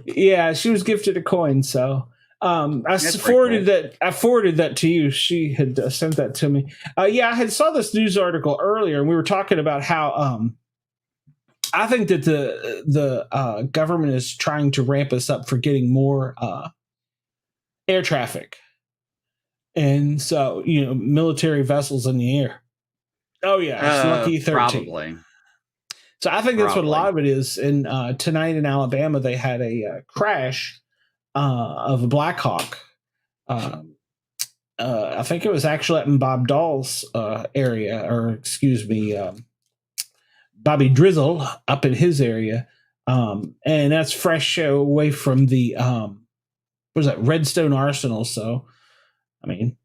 Yeah, she was gifted a coin. So I forwarded that to you. She had sent that to me. Yeah, I had saw this news article earlier, and we were talking about how I think that the government is trying to ramp us up for getting more air traffic, and so military vessels in the air. Oh yeah, it's Lucky 13. Probably. So I think that's what a lot of it is. And tonight in Alabama, they had a crash of a Black Hawk. I think it was actually up in Bob Dahl's area, or excuse me, Bobby Drizzle up in his area. And that's fresh away from the, what was that, Redstone Arsenal. So, I mean,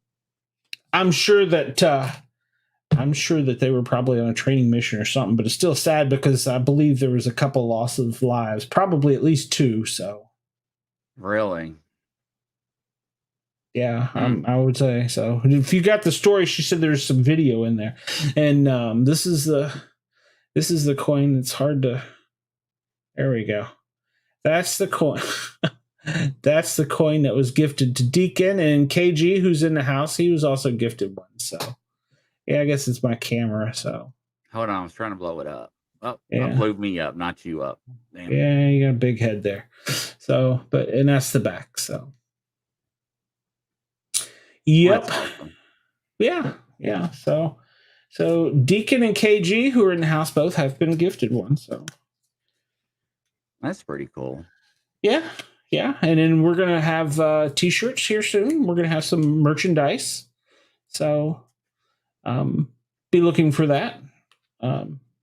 I'm sure that they were probably on a training mission or something, but it's still sad because I believe there was a couple loss of lives, probably at least 2. So, really, yeah, I would say so. If you got the story, she said there's some video in there, and this is the coin. It's hard to. There we go. That's the coin. That's the coin that was gifted to Deacon, and KG, who's in the house. He was also gifted one. So. Yeah, I guess it's my camera. So hold on, I was trying to blow it up. Oh, yeah. Blew me up, not you up. Damn. Yeah, you got a big head there. So, and that's the back. So, yep. Awesome. Yeah. So Deacon and KG, who are in the house, both have been gifted one. So that's pretty cool. Yeah. And then we're gonna have T-shirts here soon. We're gonna have some merchandise. So. Be looking for that.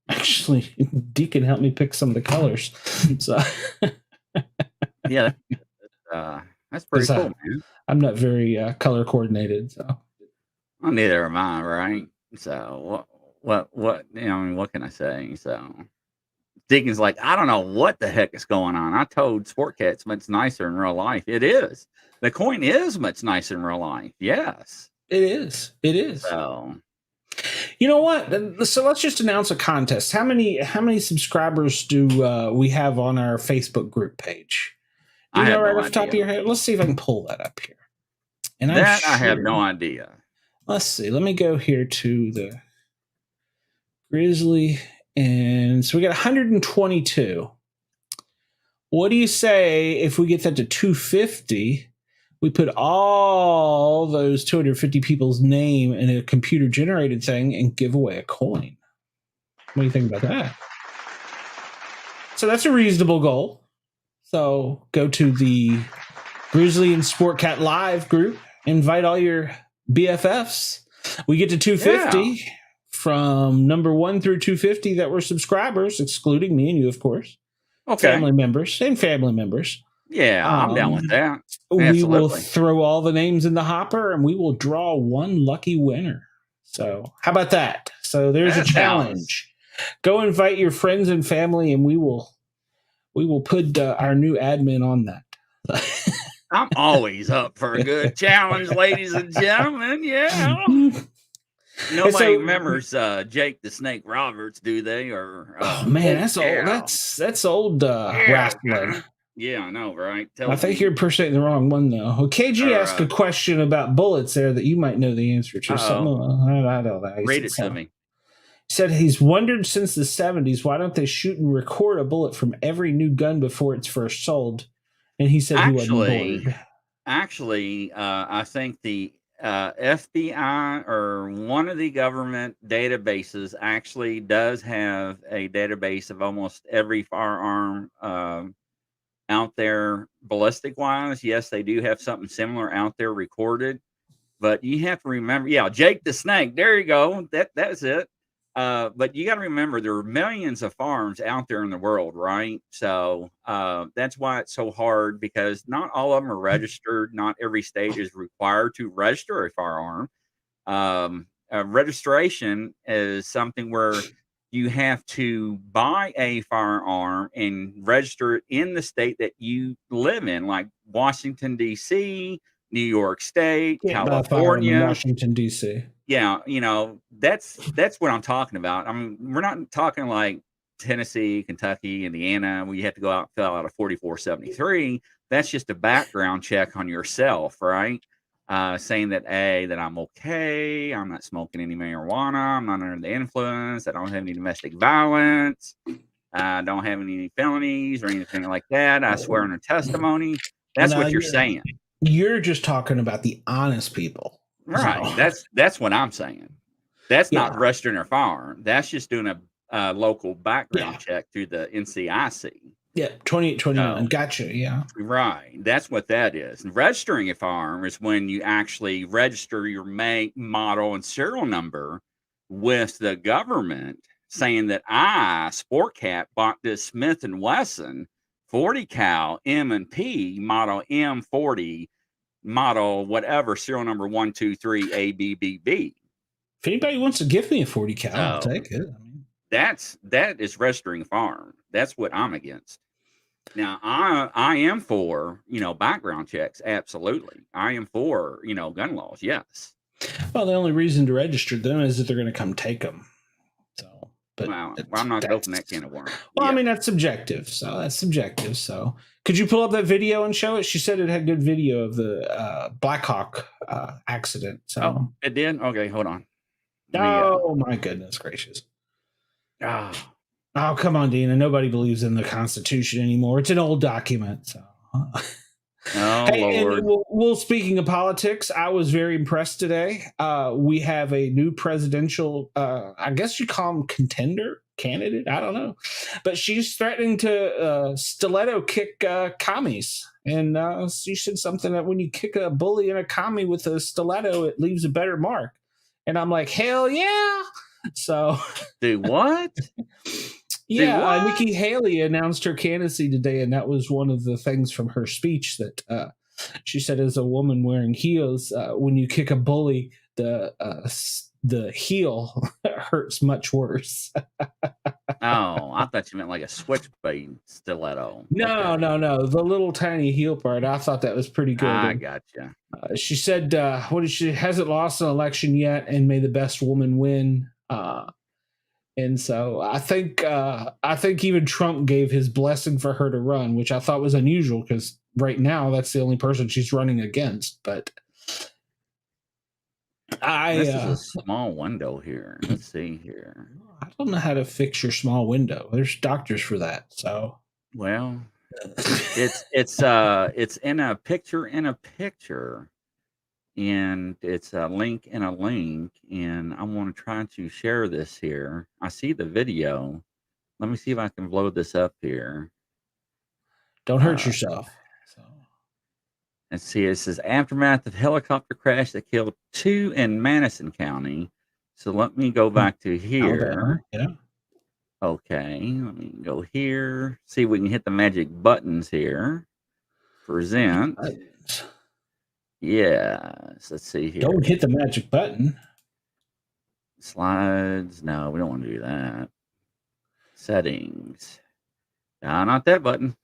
Actually, Deacon helped me pick some of the colors. So, yeah, that's pretty cool, man. I'm not very color coordinated, so. Well, neither am I, right? So, what? What can I say? So, Deacon's like, I don't know what the heck is going on. I told Sportcat it's much nicer in real life. It is. The coin is much nicer in real life. Yes, it is. So. You know what? So let's just announce a contest. How many subscribers do we have on our Facebook group page? Do you know right off the top of your head? Let's see if I can pull that up here. And I have no idea. Let's see. Let me go here to the Grizzly, and so we got 122. What do you say if we get that to 250? We put all those 250 people's name in a computer-generated thing and give away a coin. What do you think about that? So that's a reasonable goal. So go to the Grizzly and Sportcat Live group. Invite all your BFFs. We get to 250 from number 1 through 250 that were subscribers, excluding me and you, of course. Okay. Family members. Yeah, I'm down with that. We will throw all the names in the hopper and we will draw one lucky winner. So how about that? So there's a challenge. Go invite your friends and family and we will put our new admin on that. I'm always up for a good challenge, ladies and gentlemen. Yeah. Nobody remembers Jake the Snake Roberts, do they? Or oh man, that's old. yeah. That's old wrestling. Yeah, I know, right? I think you're impersonating the wrong one though. Well, KG asked a question about bullets there that you might know the answer to. Something I don't know. Read it to me. He said he's wondered since the 70s why don't they shoot and record a bullet from every new gun before it's first sold? And he said he wasn't bored. Actually, I think the FBI or one of the government databases actually does have a database of almost every firearm out there ballistic wise. Yes, they do have something similar out there recorded, but you have to remember, Jake the Snake, there you go. That's it. But you got to remember there are millions of farms out there in the world, right? So that's why it's so hard, because not all of them are registered. Not every state is required to register a firearm. Registration is something where you have to buy a firearm and register it in the state that you live in, like Washington, D.C., New York State, California, Washington, D.C. Yeah, that's what I'm talking about. I mean, we're not talking like Tennessee, Kentucky, Indiana, where you have to go out and fill out a 4473. That's just a background check on yourself, right? Saying that that I'm okay, I'm not smoking any marijuana, I'm not under the influence, I don't have any domestic violence, I don't have any felonies or anything like that. I swear under testimony. That's what you're saying. You're just talking about the honest people. Right. So. That's what I'm saying. That's not registering a firearm. That's just doing a local background check through the NCIC. Yeah, 2829. Gotcha. Yeah. Right. That's what that is. And registering a firearm is when you actually register your make, model, and serial number with the government, saying that I, Sportcat, bought this Smith & Wesson 40 cal M&P model M40 model, whatever, serial number 123 ABBB. If anybody wants to give me a 40 cal, I'll take it. I mean, that is registering a firearm. That's what I'm against. Now, I am for, background checks. Absolutely. I am for, gun laws. Yes. Well, the only reason to register them is that they're going to come take them. So, but I'm not opening that can of worms. Well, I mean, that's subjective. So could you pull up that video and show it? She said it had good video of the Blackhawk accident. So it did? Okay, hold on. My goodness gracious. Oh, come on, Dina. Nobody believes in the Constitution anymore. It's an old document. So. Hey, Lord. Well, speaking of politics, I was very impressed today. We have a new presidential, I guess you call him candidate. I don't know. But she's threatening to stiletto kick commies. And she said something that when you kick a bully and a commie with a stiletto, it leaves a better mark. And I'm like, hell yeah. So. Do what? Yeah, Nikki Haley announced her candidacy today, and that was one of the things from her speech that she said, as a woman wearing heels, when you kick a bully, the heel hurts much worse. I thought you meant like a switchblade stiletto. No. The little tiny heel part. I thought that was pretty good. I gotcha. She said, she hasn't lost an election yet, and may the best woman win. And so I think even Trump gave his blessing for her to run, which I thought was unusual because right now that's the only person she's running against. But this is a small window here. Let's see here. I don't know how to fix your small window. There's doctors for that. So it's in a picture. And it's a link in a link, and I want to try to share this here. I see the video. Let me see if I can blow this up here. Don't hurt yourself. Let's see. It says aftermath of helicopter crash that killed 2 in Madison County. So let me go back to here. Yeah. Okay. Let me go here. See if we can hit the magic buttons here. Present. Yes, let's see here. Don't hit the magic button. Slides. No, we don't want to do that. Settings. No, not that button.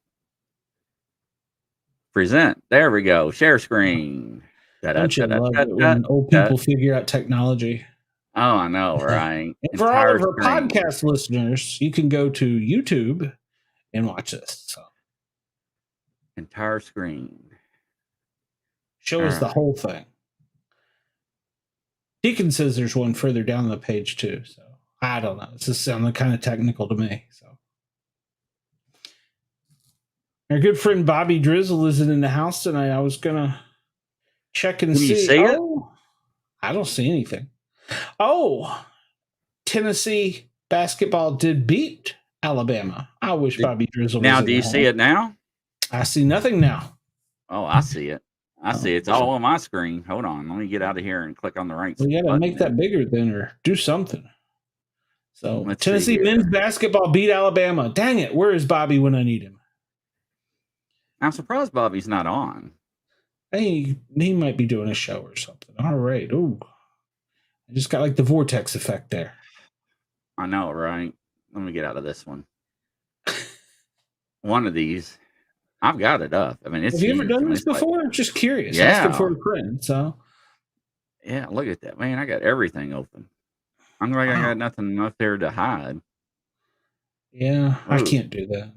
Present. There we go. Share screen. Don't you love it when old people figure out technology? Oh, I know, right? And for all of our podcast listeners, you can go to YouTube and watch this. So. Entire screen. Show us the whole thing. Deacon says there's one further down the page too. So I don't know. It's just sounding kind of technical to me. So our good friend Bobby Drizzle isn't in the house tonight. I was gonna check and see. You see it? I don't see anything. Oh, Tennessee basketball did beat Alabama. I wish Bobby Drizzle was now. Do you see it now? I see nothing now. Oh, I see it. I see it's all on my screen. Hold on. Let me get out of here and click on the right. We got to make that bigger then or do something. So Tennessee men's basketball beat Alabama. Dang it. Where is Bobby when I need him? I'm surprised Bobby's not on. Hey, he might be doing a show or something. All right. Ooh. I just got like the vortex effect there. I know, right? Let me get out of this one. One of these. I've got it up. I mean, it's. Have you ever done this before? I'm just curious. Yeah. Asking for a friend. So. Yeah, look at that, man. I got everything open. I'm like, I got nothing up there to hide. Yeah, ooh. I can't do that.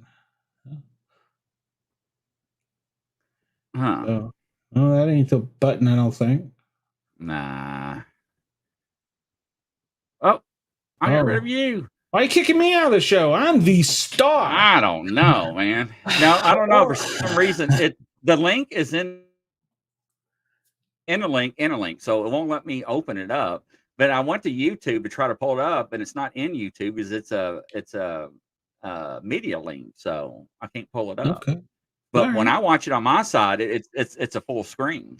Huh? So, no, that ain't the button. I don't think. Nah. Oh, I got rid of you. Why are you kicking me out of the show? I'm the star. I don't know, man. No, I don't know. For some reason, the link is in a link, so it won't let me open it up. But I went to YouTube to try to pull it up, and it's not in YouTube because it's a media link, so I can't pull it up. Okay. But when I watch it on my side, it's a full screen.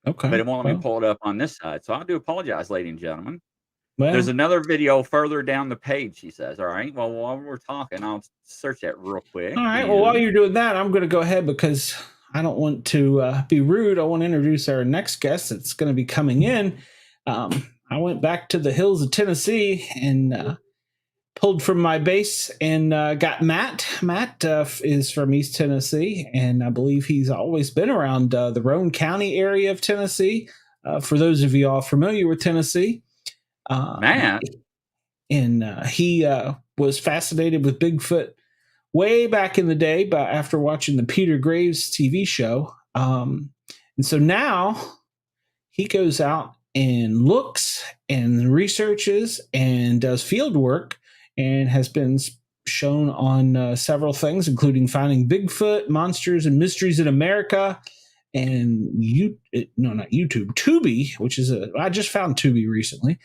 Okay. But it won't let me pull it up on this side, so I do apologize, ladies and gentlemen. Well, there's another video further down the page, she says. All right. Well, while we're talking, I'll search that real quick. All right. Well, while you're doing that, I'm going to go ahead because I don't want to be rude. I want to introduce our next guest that's going to be coming in. I went back to the hills of Tennessee and pulled from my base and got Matt. Matt is from East Tennessee, and I believe he's always been around the Roane County area of Tennessee. For those of you all familiar with Tennessee. Matt. And he was fascinated with Bigfoot way back in the day, but after watching the Peter Graves TV show. And so now he goes out and looks and researches and does field work and has been shown on several things, including finding Bigfoot, Monsters and Mysteries in America. And not YouTube, Tubi, which is I just found Tubi recently.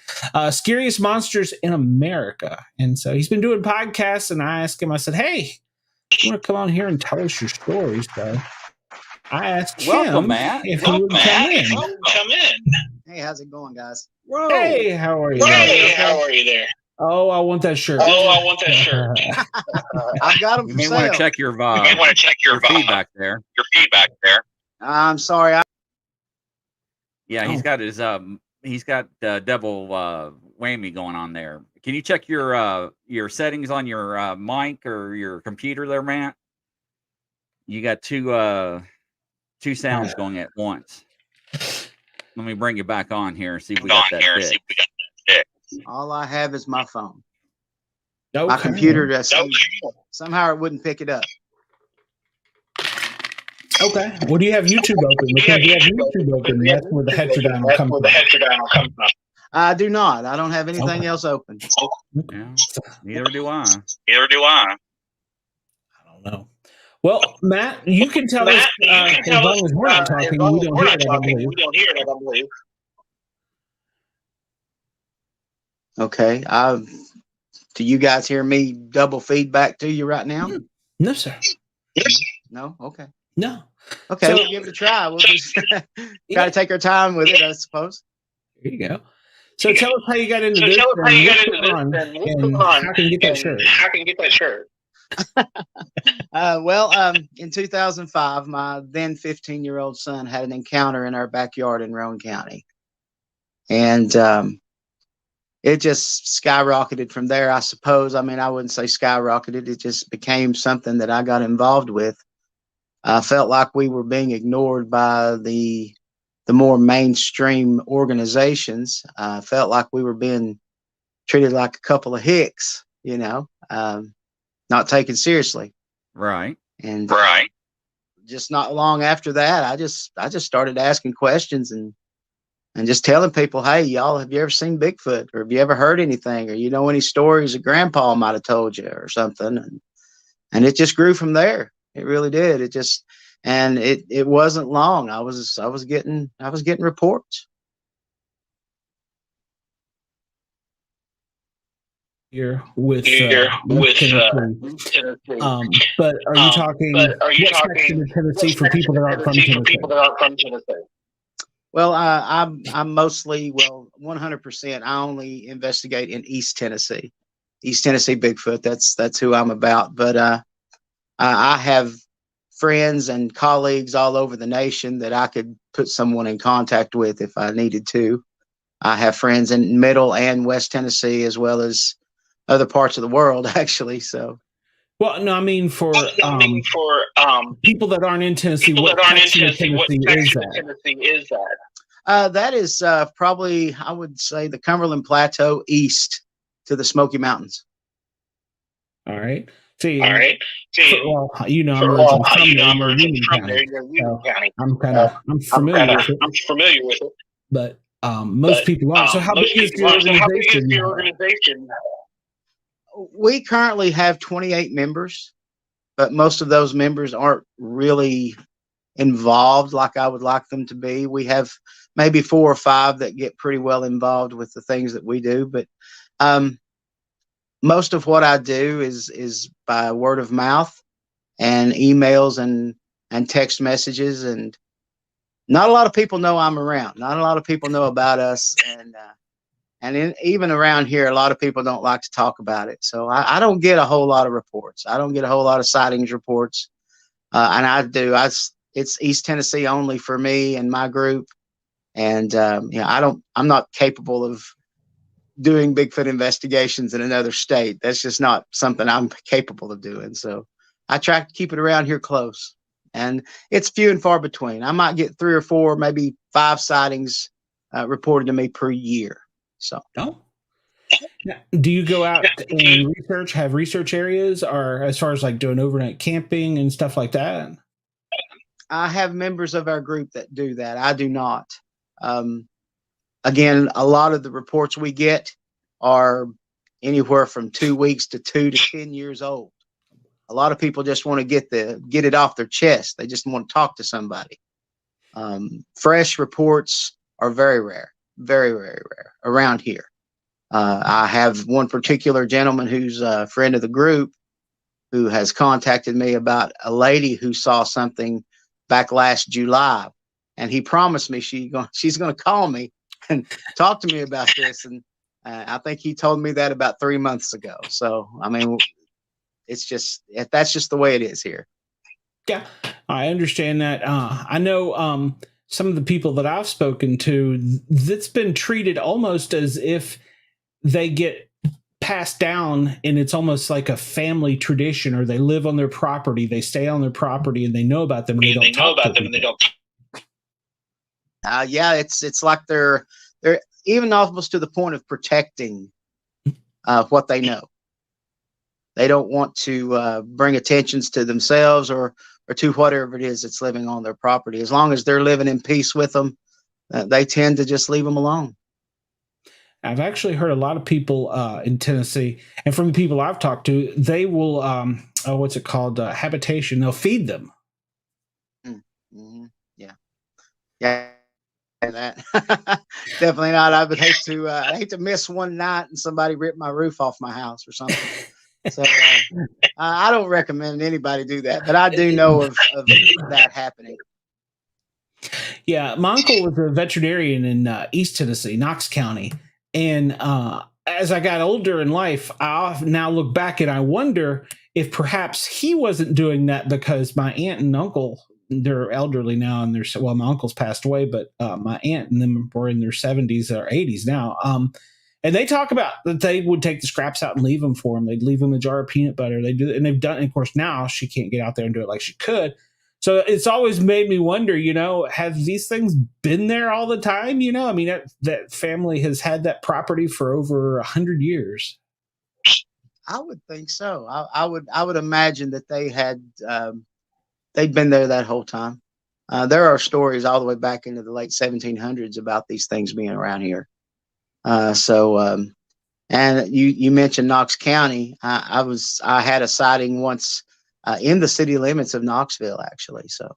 Scariest Monsters in America. And so he's been doing podcasts, and I asked him, I said, hey, you want to come on here and tell us your stories? So I asked him Matt. if he would come in. Hey, how's it going, guys? Whoa. Hey, how are you? Hey, how are you there? Oh, I want that shirt. I've got them. You may want to check your feedback there. I'm sorry. Yeah, he's got his double whammy going on there. Can you check your settings on your mic or your computer there, Matt? You got two sounds going at once. Let me bring you back on here and see if we got that fixed. All I have is my phone. Okay. My computer somehow it wouldn't pick it up. Okay. Well, do you have YouTube open? Because if you have YouTube open, that's where the heterodyne will come from. I do not. I don't have anything else open. Yeah, neither do I. I don't know. Well, Matt, you can tell us as long as we're not talking, we don't hear it, I believe. Okay. Do you guys hear me double feedback to you right now? No, sir. No? Okay. No. Okay, so, we'll give it a try. We'll just try to take our time with it, I suppose. There you go. So tell us how you got into this. And how can you get that shirt? Well, in 2005, my then 15-year-old son had an encounter in our backyard in Roane County. And it just skyrocketed from there, I suppose. I mean, I wouldn't say skyrocketed. It just became something that I got involved with. I felt like we were being ignored by the more mainstream organizations. I felt like we were being treated like a couple of hicks, not taken seriously. Right. And just not long after that, I just started asking questions and just telling people, hey, y'all, have you ever seen Bigfoot, or have you ever heard anything, or any stories that grandpa might have told you or something? And it just grew from there. It really did. It wasn't long. I was getting reports. Here with Tennessee. But are you talking section of Tennessee for people that aren't from Tennessee? Well, I'm mostly 100%. I only investigate in East Tennessee Bigfoot. That's who I'm about. But I have friends and colleagues all over the nation that I could put someone in contact with if I needed to. I have friends in Middle and West Tennessee, as well as other parts of the world, actually. So, well, no, I mean for people that aren't in Tennessee, what section of Tennessee is that? That is probably, I would say, the Cumberland Plateau east to the Smoky Mountains. All right. I'm originally from there, Union County. I'm familiar with it. But most people aren't. So how big is your organization? We currently have 28 members, but most of those members aren't really involved like I would like them to be. We have maybe 4 or 5 that get pretty well involved with the things that we do, but most of what I do is by word of mouth and emails and text messages, and not a lot of people know I'm around. Not a lot of people know about us, and even around here, a lot of people don't like to talk about it. So I don't get a whole lot of reports. I don't get a whole lot of sightings reports, and I do. It's East Tennessee only for me and my group, and I'm not capable of doing Bigfoot investigations in another state. That's just not something I'm capable of doing. So I try to keep it around here close, and it's few and far between. I might get 3 or 4, maybe 5 sightings reported to me per year. So, do you go out and have research areas, or as far as like doing overnight camping and stuff like that? I have members of our group that do that. I do not. Again, a lot of the reports we get are anywhere from 2 weeks to 2 to 10 years old. A lot of people just want to get it off their chest. They just want to talk to somebody. Fresh reports are very rare, very, very rare around here. I have one particular gentleman who's a friend of the group who has contacted me about a lady who saw something back last July, and he promised me she's going to call me and talk to me about this. And I think he told me that about 3 months ago. So, I mean, that's just the way it is here. Yeah, I understand that. I know some of the people that I've spoken to, that's been treated almost as if they get passed down, and it's almost like a family tradition, or they live on their property, they stay on their property, and they know about them. And they know about them, and they don't. Yeah, it's like they're even almost to the point of protecting what they know. They don't want to bring attentions to themselves or to whatever it is that's living on their property. As long as they're living in peace with them, they tend to just leave them alone. I've actually heard a lot of people in Tennessee, and from the people I've talked to, they will, what's it called? Habitation. They'll feed them. Mm-hmm. Yeah. Yeah. That definitely not. I would hate to miss one night and somebody rip my roof off my house or something. So I don't recommend anybody do that, but I do know of that happening. Yeah, my uncle was a veterinarian in East Tennessee, Knox County, and as I got older in life, I now look back and I wonder if perhaps he wasn't doing that because my aunt and uncle, they're elderly now, and my uncle's passed away, but my aunt and them were in their 70s or 80s now. And they talk about that they would take the scraps out and leave them for them. They'd leave them a jar of peanut butter. They do, and they've done. And of course, now she can't get out there and do it like she could. So it's always made me wonder, have these things been there all the time? I mean, that family has had that property for over 100 years. I would think so. I would imagine that they'd been there that whole time. There are stories all the way back into the late 1700s about these things being around here. And you mentioned Knox County. I had a sighting once in the city limits of Knoxville, actually. So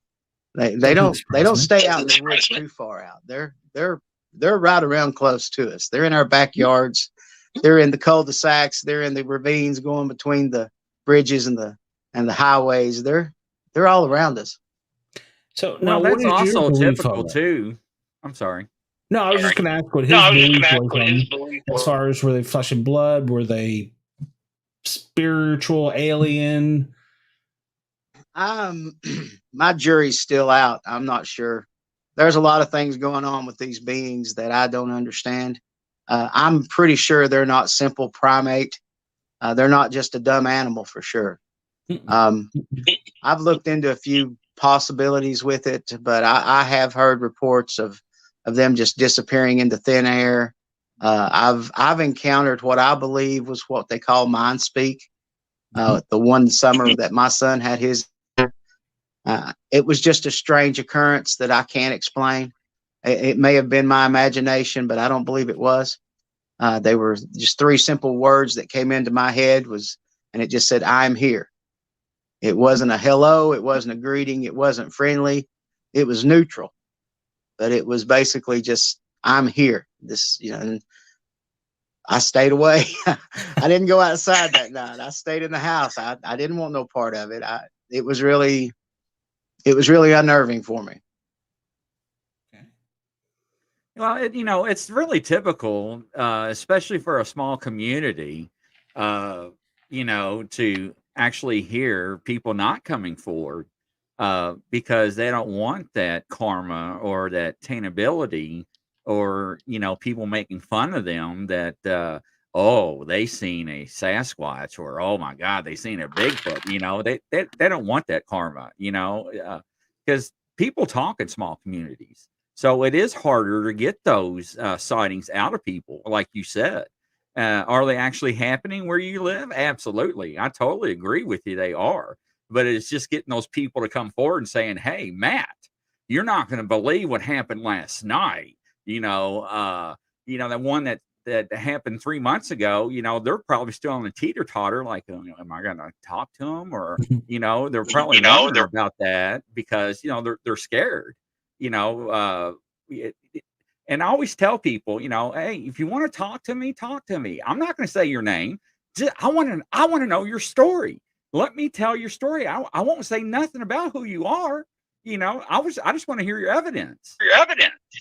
they don't stay out in the woods too far out. They're right around close to us. They're in our backyards. They're in the cul-de-sacs. They're in the ravines going between the bridges and the highways. They're all around us. So now, that's also typical too. I'm sorry. No, I was just going to ask what his belief was as far as, were they flesh and blood? Were they spiritual, alien? My jury's still out. I'm not sure. There's a lot of things going on with these beings that I don't understand. I'm pretty sure they're not simple primate. They're not just a dumb animal for sure. I've looked into a few possibilities with it, but I have heard reports of them just disappearing into thin air. I've encountered what I believe was what they call mind speak. The one summer that my son had his, it was just a strange occurrence that I can't explain. It may have been my imagination, but I don't believe it was. They were just three simple words that came into my head and it just said, "I'm here." It wasn't a hello. It wasn't a greeting. It wasn't friendly. It was neutral, but it was basically just, "I'm here." And I stayed away. I didn't go outside that night. I stayed in the house. I didn't want no part of it. It was really unnerving for me. Well, it's really typical, especially for a small community, to actually hear people not coming forward because they don't want that karma or that tainability or, people making fun of them that, they seen a Sasquatch or, oh my God, they seen a Bigfoot, they don't want that karma, because people talk in small communities. So it is harder to get those sightings out of people, like you said. Are they actually happening where you live? Absolutely. I totally agree with you. They are. But it's just getting those people to come forward and saying, "Hey, Matt, you're not going to believe what happened last night." The one that happened 3 months ago, they're probably still on a teeter-totter, like, am I going to talk to them? Or, they're probably wondering about that because, they're scared. And I always tell people, hey, if you want to talk to me, talk to me. I'm not going to say your name. I want to know your story. Let me tell your story. I won't say nothing about who you are. I just want to hear your evidence.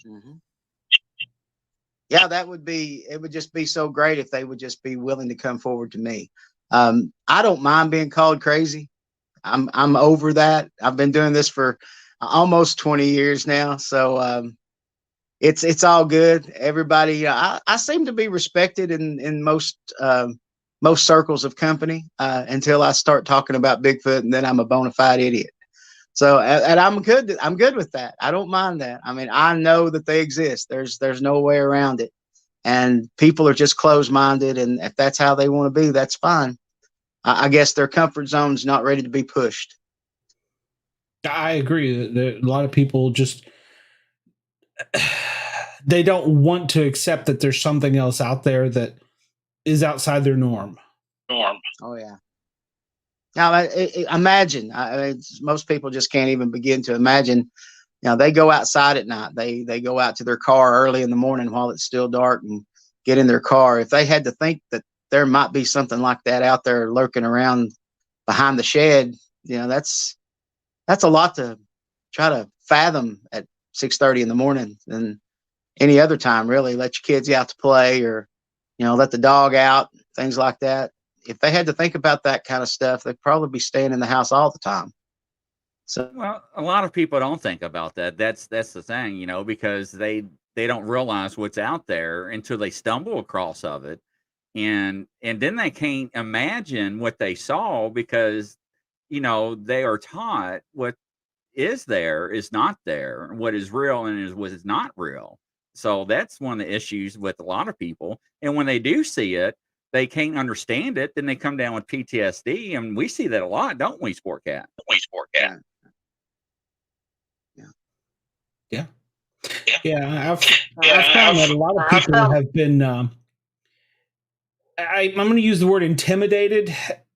Mm-hmm. Yeah, it would just be so great if they would just be willing to come forward to me. I don't mind being called crazy. I'm over that. I've been doing this for almost 20 years now. So, it's all good. Everybody, I seem to be respected in most circles of company, until I start talking about Bigfoot, and then I'm a bona fide idiot. So, and I'm good with that. I don't mind that. I mean, I know that they exist. There's no way around it. And people are just closed-minded. And if that's how they want to be, that's fine. I guess their comfort zone's not ready to be pushed. I agree that a lot of people just, they don't want to accept that there's something else out there that is outside their norm. Oh yeah. Now imagine, most people just can't even begin to imagine. They go outside at night. They go out to their car early in the morning while it's still dark and get in their car. If they had to think that there might be something like that out there lurking around behind the shed, that's a lot to try to fathom at 6:30 in the morning. And any other time, really, let your kids out to play, or let the dog out, things like that. If they had to think about that kind of stuff, they'd probably be staying in the house all the time. So, well, a lot of people don't think about that. That's the thing, because they don't realize what's out there until they stumble across of it, and then they can't imagine what they saw because they are taught what is there is not there. What is real and what is not real. So that's one of the issues with a lot of people. And when they do see it, they can't understand it. Then they come down with PTSD, and we see that a lot, don't we, Sportcat? Yeah. Yeah. Yeah. I've found that a lot of people have been, I'm going to use the word intimidated,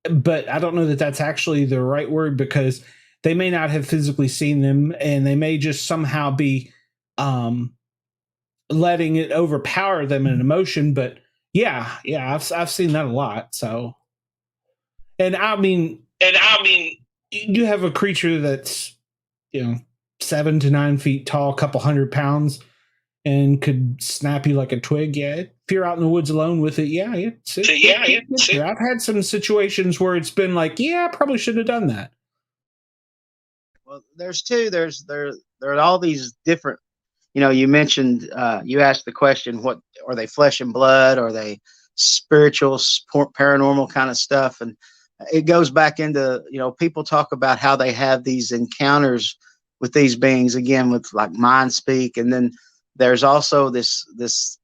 but I don't know that that's actually the right word, because they may not have physically seen them, and they may just somehow be letting it overpower them in an emotion. But yeah, I've seen that a lot. So, and I mean, you have a creature that's, 7 to 9 feet tall, a couple 100 pounds, and could snap you like a twig. Yeah, if you're out in the woods alone with it, I've had some situations where it's been like, I probably shouldn't have done that. Well, there's there are all these different, you mentioned, you asked the question, what are they, flesh and blood? Are they spiritual, paranormal kind of stuff? And it goes back into, people talk about how they have these encounters with these beings, again, with like mind speak. And then there's also this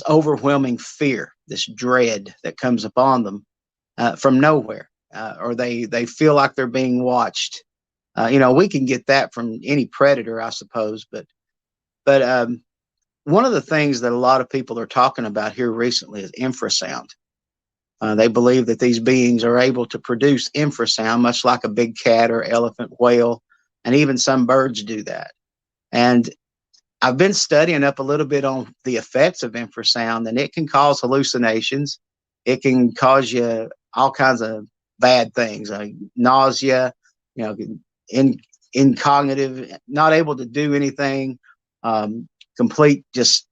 overwhelming fear, this dread that comes upon them from nowhere, or they feel like they're being watched. We can get that from any predator, I suppose, but one of the things that a lot of people are talking about here recently is infrasound. They believe that these beings are able to produce infrasound, much like a big cat or elephant, whale, and even some birds do that. And I've been studying up a little bit on the effects of infrasound, and it can cause hallucinations. It can cause you all kinds of bad things, like nausea, incognitive, not able to do anything, complete, just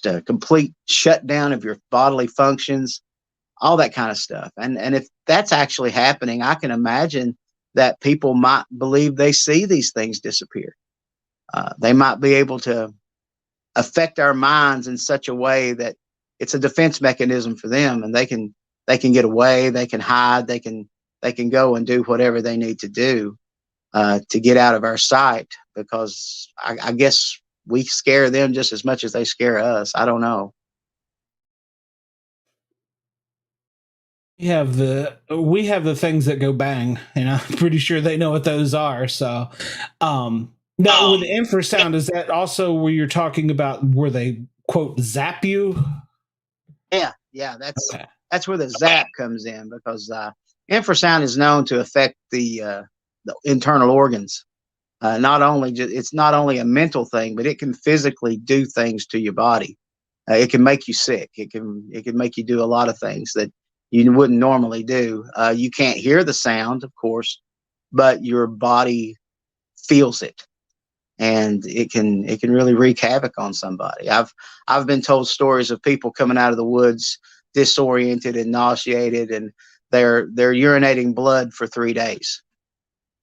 a complete shutdown of your bodily functions, all that kind of stuff. And if that's actually happening, I can imagine that people might believe they see these things disappear. They might be able to affect our minds in such a way that it's a defense mechanism for them, and they can get away, they can hide, they can go and do whatever they need to do to get out of our sight, because I guess we scare them just as much as they scare us. I don't know. We have the things that go bang, and I'm pretty sure they know what those are. So, now with infrasound, is that also where you're talking about where they quote zap you? Yeah, that's where the zap comes in, because infrasound is known to affect the internal organs. It's not only a mental thing, but it can physically do things to your body. It can make you sick. It can make you do a lot of things that you wouldn't normally do. You can't hear the sound, of course, but your body feels it, and it can really wreak havoc on somebody. I've been told stories of people coming out of the woods disoriented and nauseated, and they're urinating blood for 3 days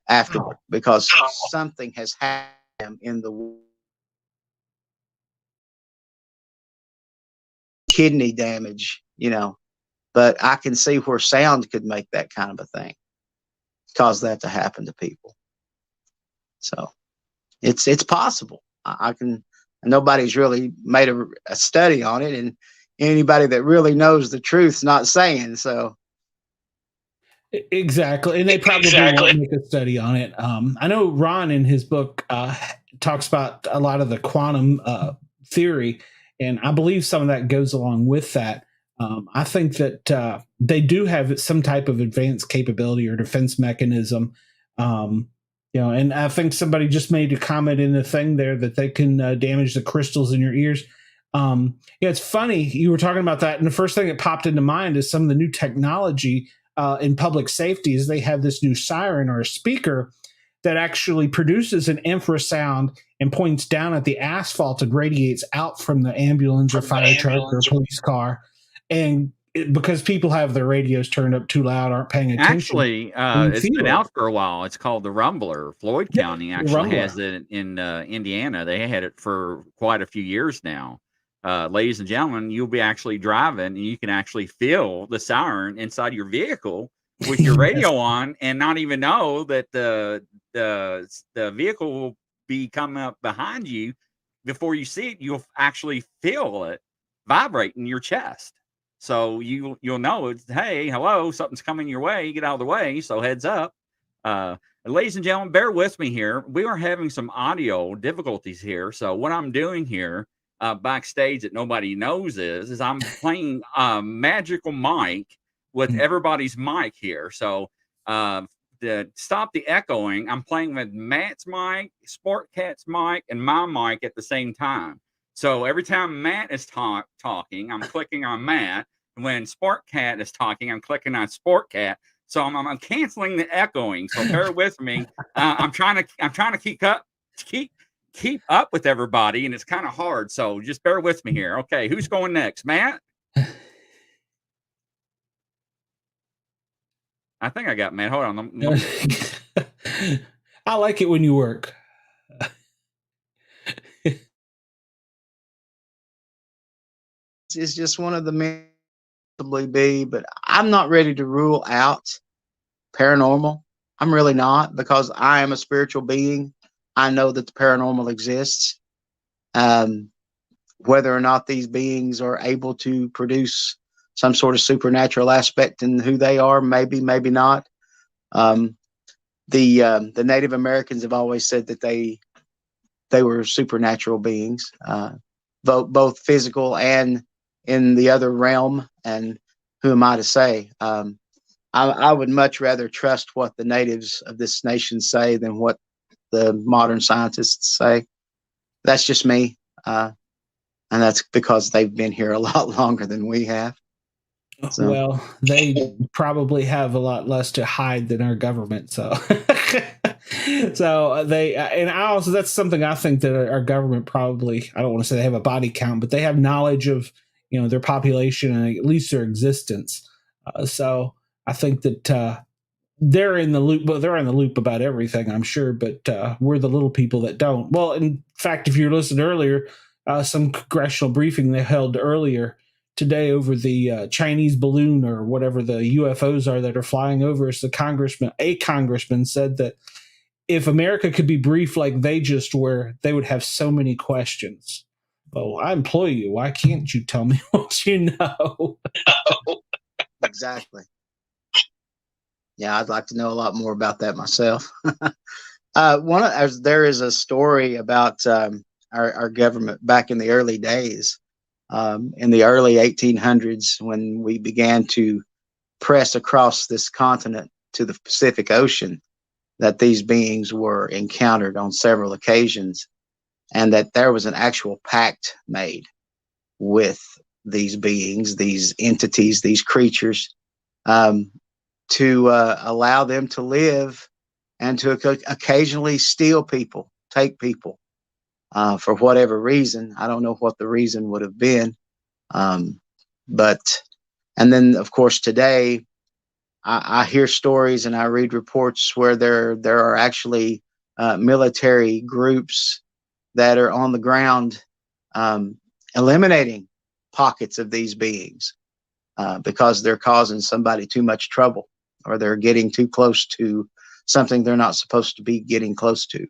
afterward because something has happened in the kidney damage, But I can see where sound could make that kind of a thing, cause that to happen to people. So it's possible. Nobody's really made a study on it, and anybody that really knows the truth's not saying so. Exactly, and they probably won't make a study on it. I know Ron in his book talks about a lot of the quantum theory, and I believe some of that goes along with that. I think that they do have some type of advanced capability or defense mechanism. And I think somebody just made a comment in the thing there that they can damage the crystals in your ears. It's funny you were talking about that, and the first thing that popped into mind is some of the new technology in public safety. Is they have this new siren or a speaker that actually produces an infrasound and points down at the asphalt and radiates out from the ambulance or fire truck or police car. And because people have their radios turned up too loud, aren't paying attention. Actually, it's been out for a while. It's called the Rumbler. Floyd County actually has it in Indiana. They had it for quite a few years now. Ladies and gentlemen, you'll be actually driving, and you can actually feel the siren inside your vehicle with your radio on, and not even know that the vehicle will be coming up behind you. Before you see it, you'll actually feel it vibrate in your chest. So you'll know it's, hey, hello, something's coming your way. Get out of the way. So heads up. Ladies and gentlemen, bear with me here. We are having some audio difficulties here. So what I'm doing here backstage that nobody knows is I'm playing magical mic with everybody's mic here. So to stop the echoing, I'm playing with Matt's mic, Sportcat's mic, and my mic at the same time. So every time Matt is talking, I'm clicking on Matt. When Sportcat is talking, I'm clicking on Sportcat. So I'm canceling the echoing. So bear with me. I'm trying to keep up with everybody, and it's kind of hard. So just bear with me here. Okay, who's going next, Matt? I think I got Matt. Hold on. I like it when you work. It's just one of the men possibly be, but I'm not ready to rule out paranormal. I'm really not, because I am a spiritual being. I know that the paranormal exists. Whether or not these beings are able to produce some sort of supernatural aspect in who they are, maybe, maybe not. The Native Americans have always said that they were supernatural beings, both physical and in the other realm. And who am I to say? I would much rather trust what the natives of this nation say than what the modern scientists say. That's just me. And that's because they've been here a lot longer than we have. So. Well, they probably have a lot less to hide than our government. So, and I also, that's something I think that our government probably, I don't want to say they have a body count, but they have knowledge of, their population and at least their existence. So I think that they're in the loop, but they're in the loop about everything, I'm sure. But we're the little people that don't. Well, in fact, if you listened earlier, some congressional briefing they held earlier today over the Chinese balloon or whatever the UFOs are that are flying over us, a congressman said that if America could be briefed like they just were, they would have so many questions. Well, I employ you. Why can't you tell me what you know? Exactly. Yeah, I'd like to know a lot more about that myself. There is a story about our government back in the early days, in the early 1800s, when we began to press across this continent to the Pacific Ocean, that these beings were encountered on several occasions, and that there was an actual pact made with these beings, these entities, these creatures, to allow them to live and to occasionally steal people, take people, for whatever reason. I don't know what the reason would have been. And then, of course, today, I hear stories and I read reports where there are actually military groups that are on the ground eliminating pockets of these beings because they're causing somebody too much trouble, or they're getting too close to something they're not supposed to be getting close to.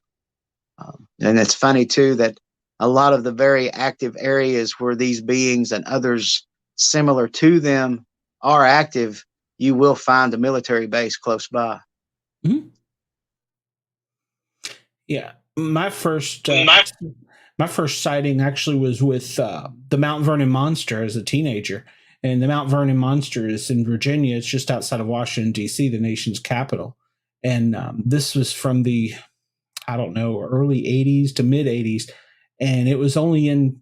And it's funny, too, that a lot of the very active areas where these beings and others similar to them are active, you will find a military base close by. Mm-hmm. Yeah. My first sighting actually was with the Mount Vernon Monster as a teenager. And the Mount Vernon Monster is in Virginia. It's just outside of Washington, D.C., the nation's capital. And this was from the, early 80s to mid 80s. And it was only in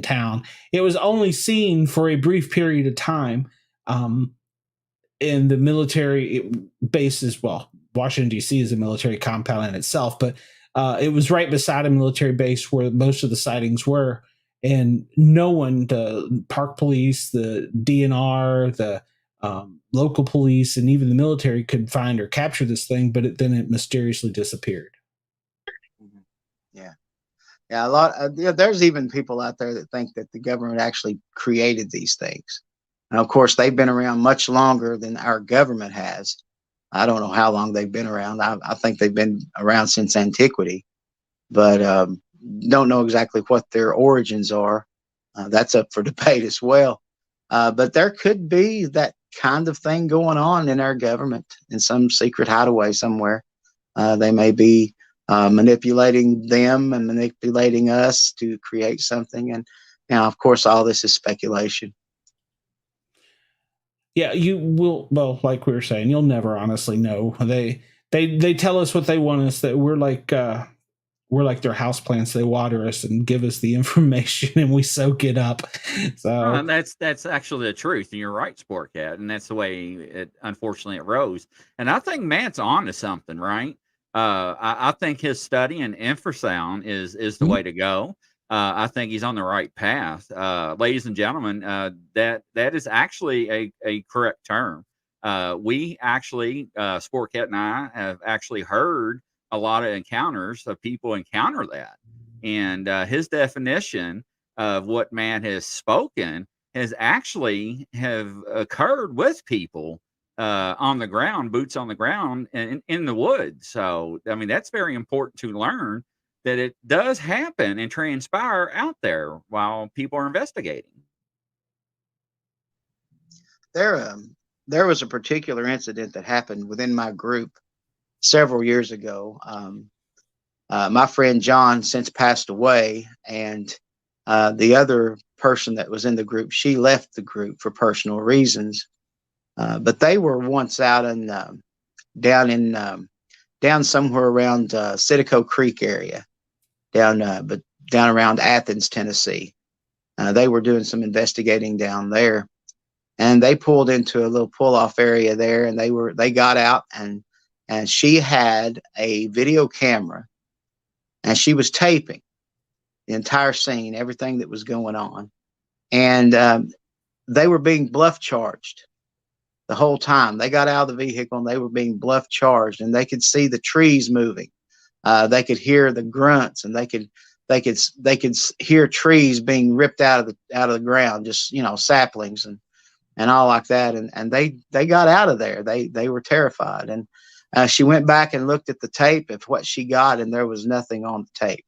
town. It was only seen for a brief period of time in the military bases. Well, Washington, D.C. is a military compound in itself, but it was right beside a military base where most of the sightings were. And no one, the park police, the DNR, the local police, and even the military could find or capture this thing, but then it mysteriously disappeared. Yeah, a lot. There's even people out there that think that the government actually created these things. And of course, they've been around much longer than our government has. I don't know how long they've been around. I think they've been around since antiquity, but don't know exactly what their origins are. That's up for debate as well. But there could be that kind of thing going on in our government in some secret hideaway somewhere. They may be manipulating them and manipulating us to create something. And now, of course, all this is speculation. Yeah, you will. Well, like we were saying, you'll never honestly know. They tell us what they want us. That we're like their houseplants. They water us and give us the information, and we soak it up. So that's actually the truth, and you're right, Sportcat, and that's the way it unfortunately it rose. And I think Matt's on to something, right? I think his study in infrasound is the way to go. I think he's on the right path. Ladies and gentlemen, that is actually a correct term. We actually, Sportcat and I have actually heard a lot of encounters of people encounter that. And his definition of what Matt has spoken has actually have occurred with people on the ground, boots on the ground in the woods. So, I mean, that's very important to learn that it does happen and transpire out there while people are investigating. There was a particular incident that happened within my group several years ago. My friend John since passed away, and the other person that was in the group, she left the group for personal reasons. But they were once out in down somewhere around Citico Creek area, down around Athens, Tennessee. They were doing some investigating down there, and they pulled into a little pull-off area there, and they got out, and she had a video camera, and she was taping the entire scene, everything that was going on, and they were being bluff charged the whole time. They got out of the vehicle and they were being bluff charged, and they could see the trees moving. They could hear the grunts, and they could hear trees being ripped out of the ground, just saplings and all like that. And they got out of there. They were terrified. And she went back and looked at the tape of what she got, and there was nothing on the tape.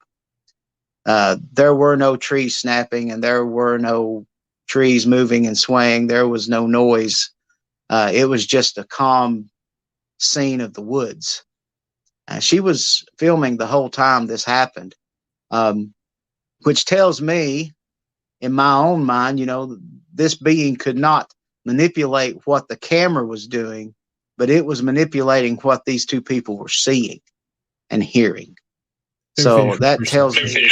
There were no trees snapping, and there were no trees moving and swaying. There was no noise. It was just a calm scene of the woods. She was filming the whole time this happened, which tells me in my own mind, this being could not manipulate what the camera was doing, but it was manipulating what these two people were seeing and hearing. So that tells me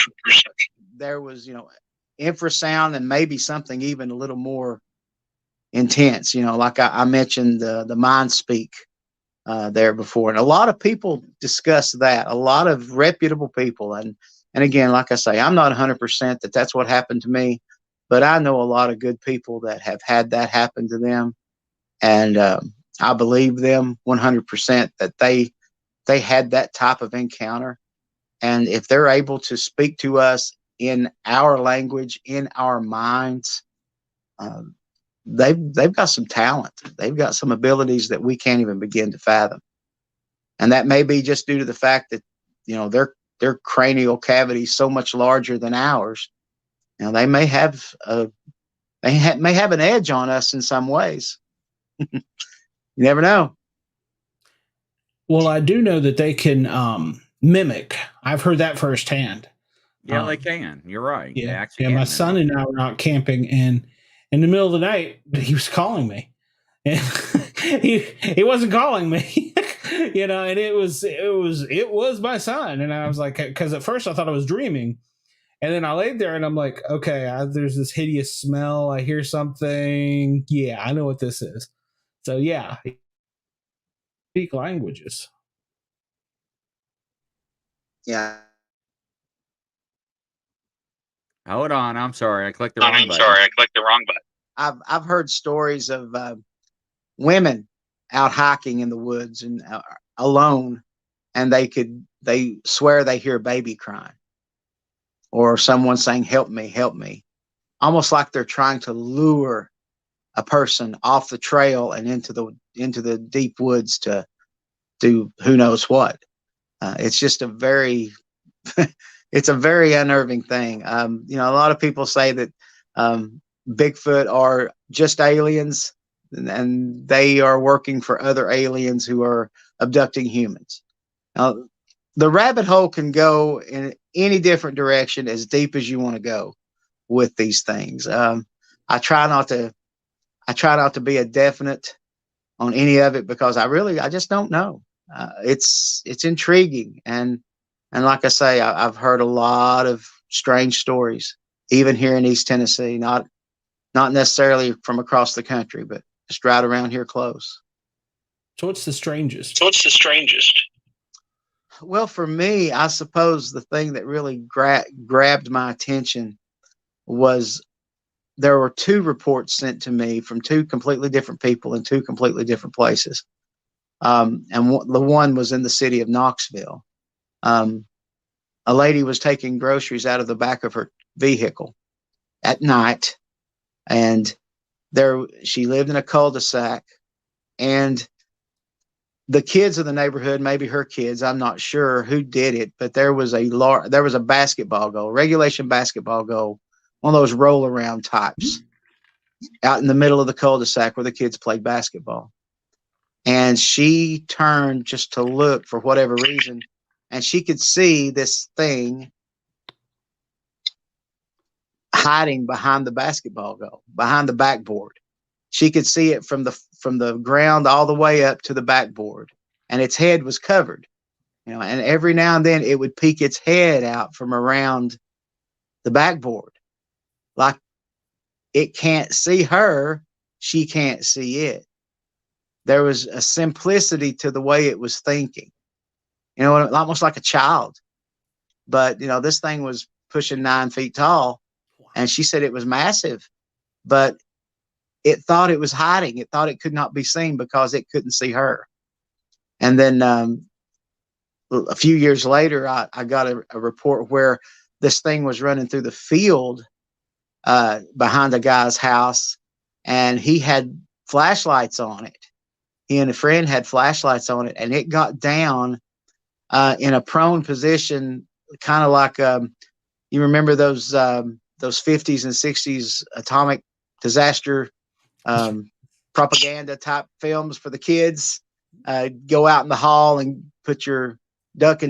there was, infrasound, and maybe something even a little more intense, like I mentioned the mind speak there before. And a lot of people discuss that, a lot of reputable people. And again, like I say, I'm not 100% that that's what happened to me, but I know a lot of good people that have had that happen to them. And I believe them 100% that they had that type of encounter. And if they're able to speak to us in our language, in our minds, they've got some talent. They've got some abilities that we can't even begin to fathom. And that may be just due to the fact that, their cranial cavity is so much larger than ours. They may have may have an edge on us in some ways. You never know. Well, I do know that they can mimic. I've heard that firsthand. Yeah, they can. You're right. Yeah, my son and I were out camping, and in the middle of the night, he was calling me. And he wasn't calling me, and it was my son. And I was like, because at first I thought I was dreaming. And then I laid there and I'm like, okay, there's this hideous smell. I hear something. Yeah, I know what this is. So yeah, speak languages. Yeah. Hold on. I'm sorry. I clicked the wrong button. I've heard stories of women out hiking in the woods and alone, and they swear they hear a baby crying, or someone saying, "Help me, help me," almost like they're trying to lure a person off the trail and into the deep woods to do who knows what. It's just a very, it's a very unnerving thing. You know, a lot of people say that Bigfoot are just aliens, and they are working for other aliens who are abducting humans. Now, the rabbit hole can go in any different direction, as deep as you want to go with these things. I try not to be a definite on any of it, because I just don't know. It's intriguing, and like I say, I've heard a lot of strange stories, even here in East Tennessee, not necessarily from across the country, but just right around here close. So what's the strangest? Well, for me, I suppose the thing that really grabbed my attention was there were 2 reports sent to me from 2 completely different people in 2 completely different places. And the one was in the city of Knoxville. A lady was taking groceries out of the back of her vehicle at night, and she lived in a cul-de-sac, and the kids of the neighborhood, maybe her kids, I'm not sure who did it, but there was a basketball goal, regulation basketball goal, one of those roll around types, out in the middle of the cul-de-sac where the kids played basketball. And she turned just to look for whatever reason, and she could see this thing hiding behind the basketball goal, behind the backboard. She could see it from the ground all the way up to the backboard, and its head was covered, you know, and every now and then it would peek its head out from around the backboard, like it can't see her, she can't see it. There was a simplicity to the way it was thinking, you know, almost like a child. But, you know, this thing was pushing 9 feet tall, and she said it was massive, but it thought it was hiding. It thought it could not be seen because it couldn't see her. And then a few years later, I got a report where this thing was running through the field behind a guy's house, and he had flashlights on it. He and a friend had flashlights on it, and it got down in a prone position, kind of like you remember those 50s and 60s atomic disaster propaganda type films for the kids. Go out in the hall and put your duck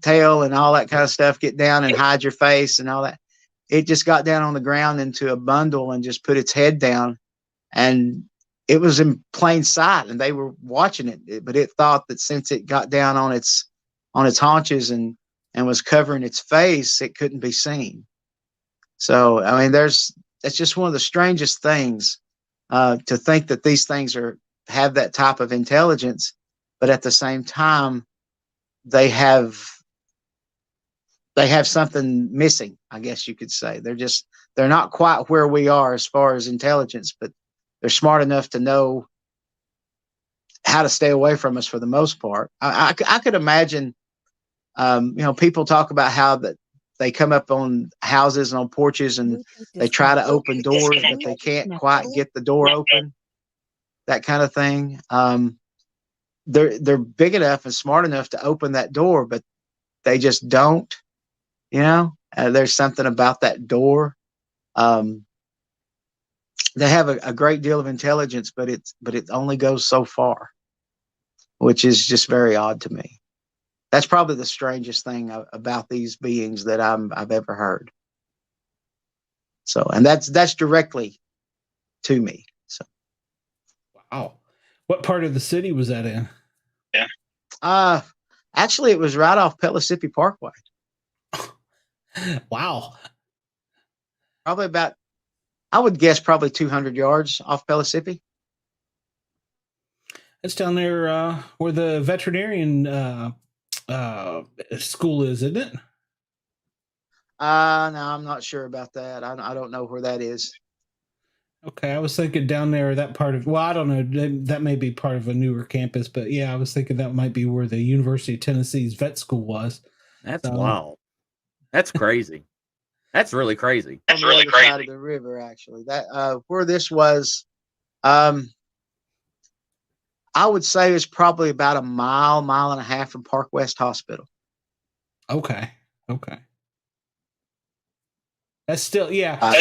tail and all that kind of stuff, get down and hide your face and all that. It just got down on the ground into a bundle and just put its head down, and it was in plain sight, and they were watching it, but it thought that since it got down on its haunches and was covering its face, it couldn't be seen. So, I mean, that's just one of the strangest things, to think that these things have that type of intelligence, but at the same time, they have something missing, I guess you could say. They're not quite where we are as far as intelligence, but they're smart enough to know how to stay away from us for the most part. I could imagine, you know, people talk about how that they come up on houses and on porches and they try to open doors, but they can't quite get the door open, that kind of thing. They're big enough and smart enough to open that door, but they just don't, you know. There's something about that door. They have a great deal of intelligence, but it only goes so far, which is just very odd to me. That's probably the strangest thing about these beings that I've ever heard. So, and that's directly to me. So, wow, what part of the city was that in? Yeah. Actually, it was right off Pellissippi Parkway. Wow. Probably about, I would guess, probably 200 yards off Pellissippi. That's down there where the veterinarian school is, isn't it? No, I'm not sure about that. I don't know where that is. Okay, I was thinking down there, that part of, well, I don't know, that may be part of a newer campus, but yeah, I was thinking that might be where the University of Tennessee's vet school was. That's wild. That's crazy. That's really crazy. That's really crazy. Side of the river, actually. That where this was, I I would say it's probably about a mile and a half from Park West Hospital. Okay. That's still, yeah.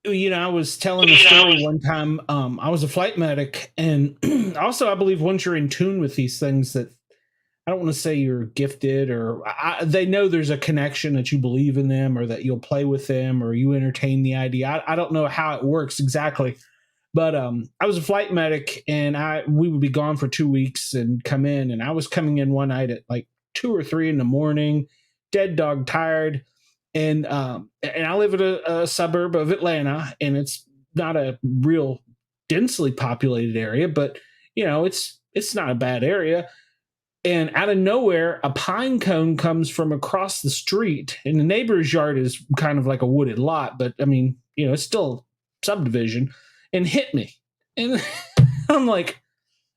You know, I was telling a story one time. I was a flight medic, and also I believe once you're in tune with these things, that I don't want to say you're gifted, or they know there's a connection, that you believe in them, or that you'll play with them, or you entertain the idea. I don't know how it works exactly, but I was a flight medic, and we would be gone for 2 weeks and come in, and I was coming in one night at like 2 or 3 in the morning, dead dog tired. And I live in a suburb of Atlanta, and it's not a real densely populated area, but you know, it's not a bad area. And out of nowhere, a pine cone comes from across the street, and the neighbor's yard is kind of like a wooded lot, but I mean, you know, it's still subdivision, and hit me. And I'm like,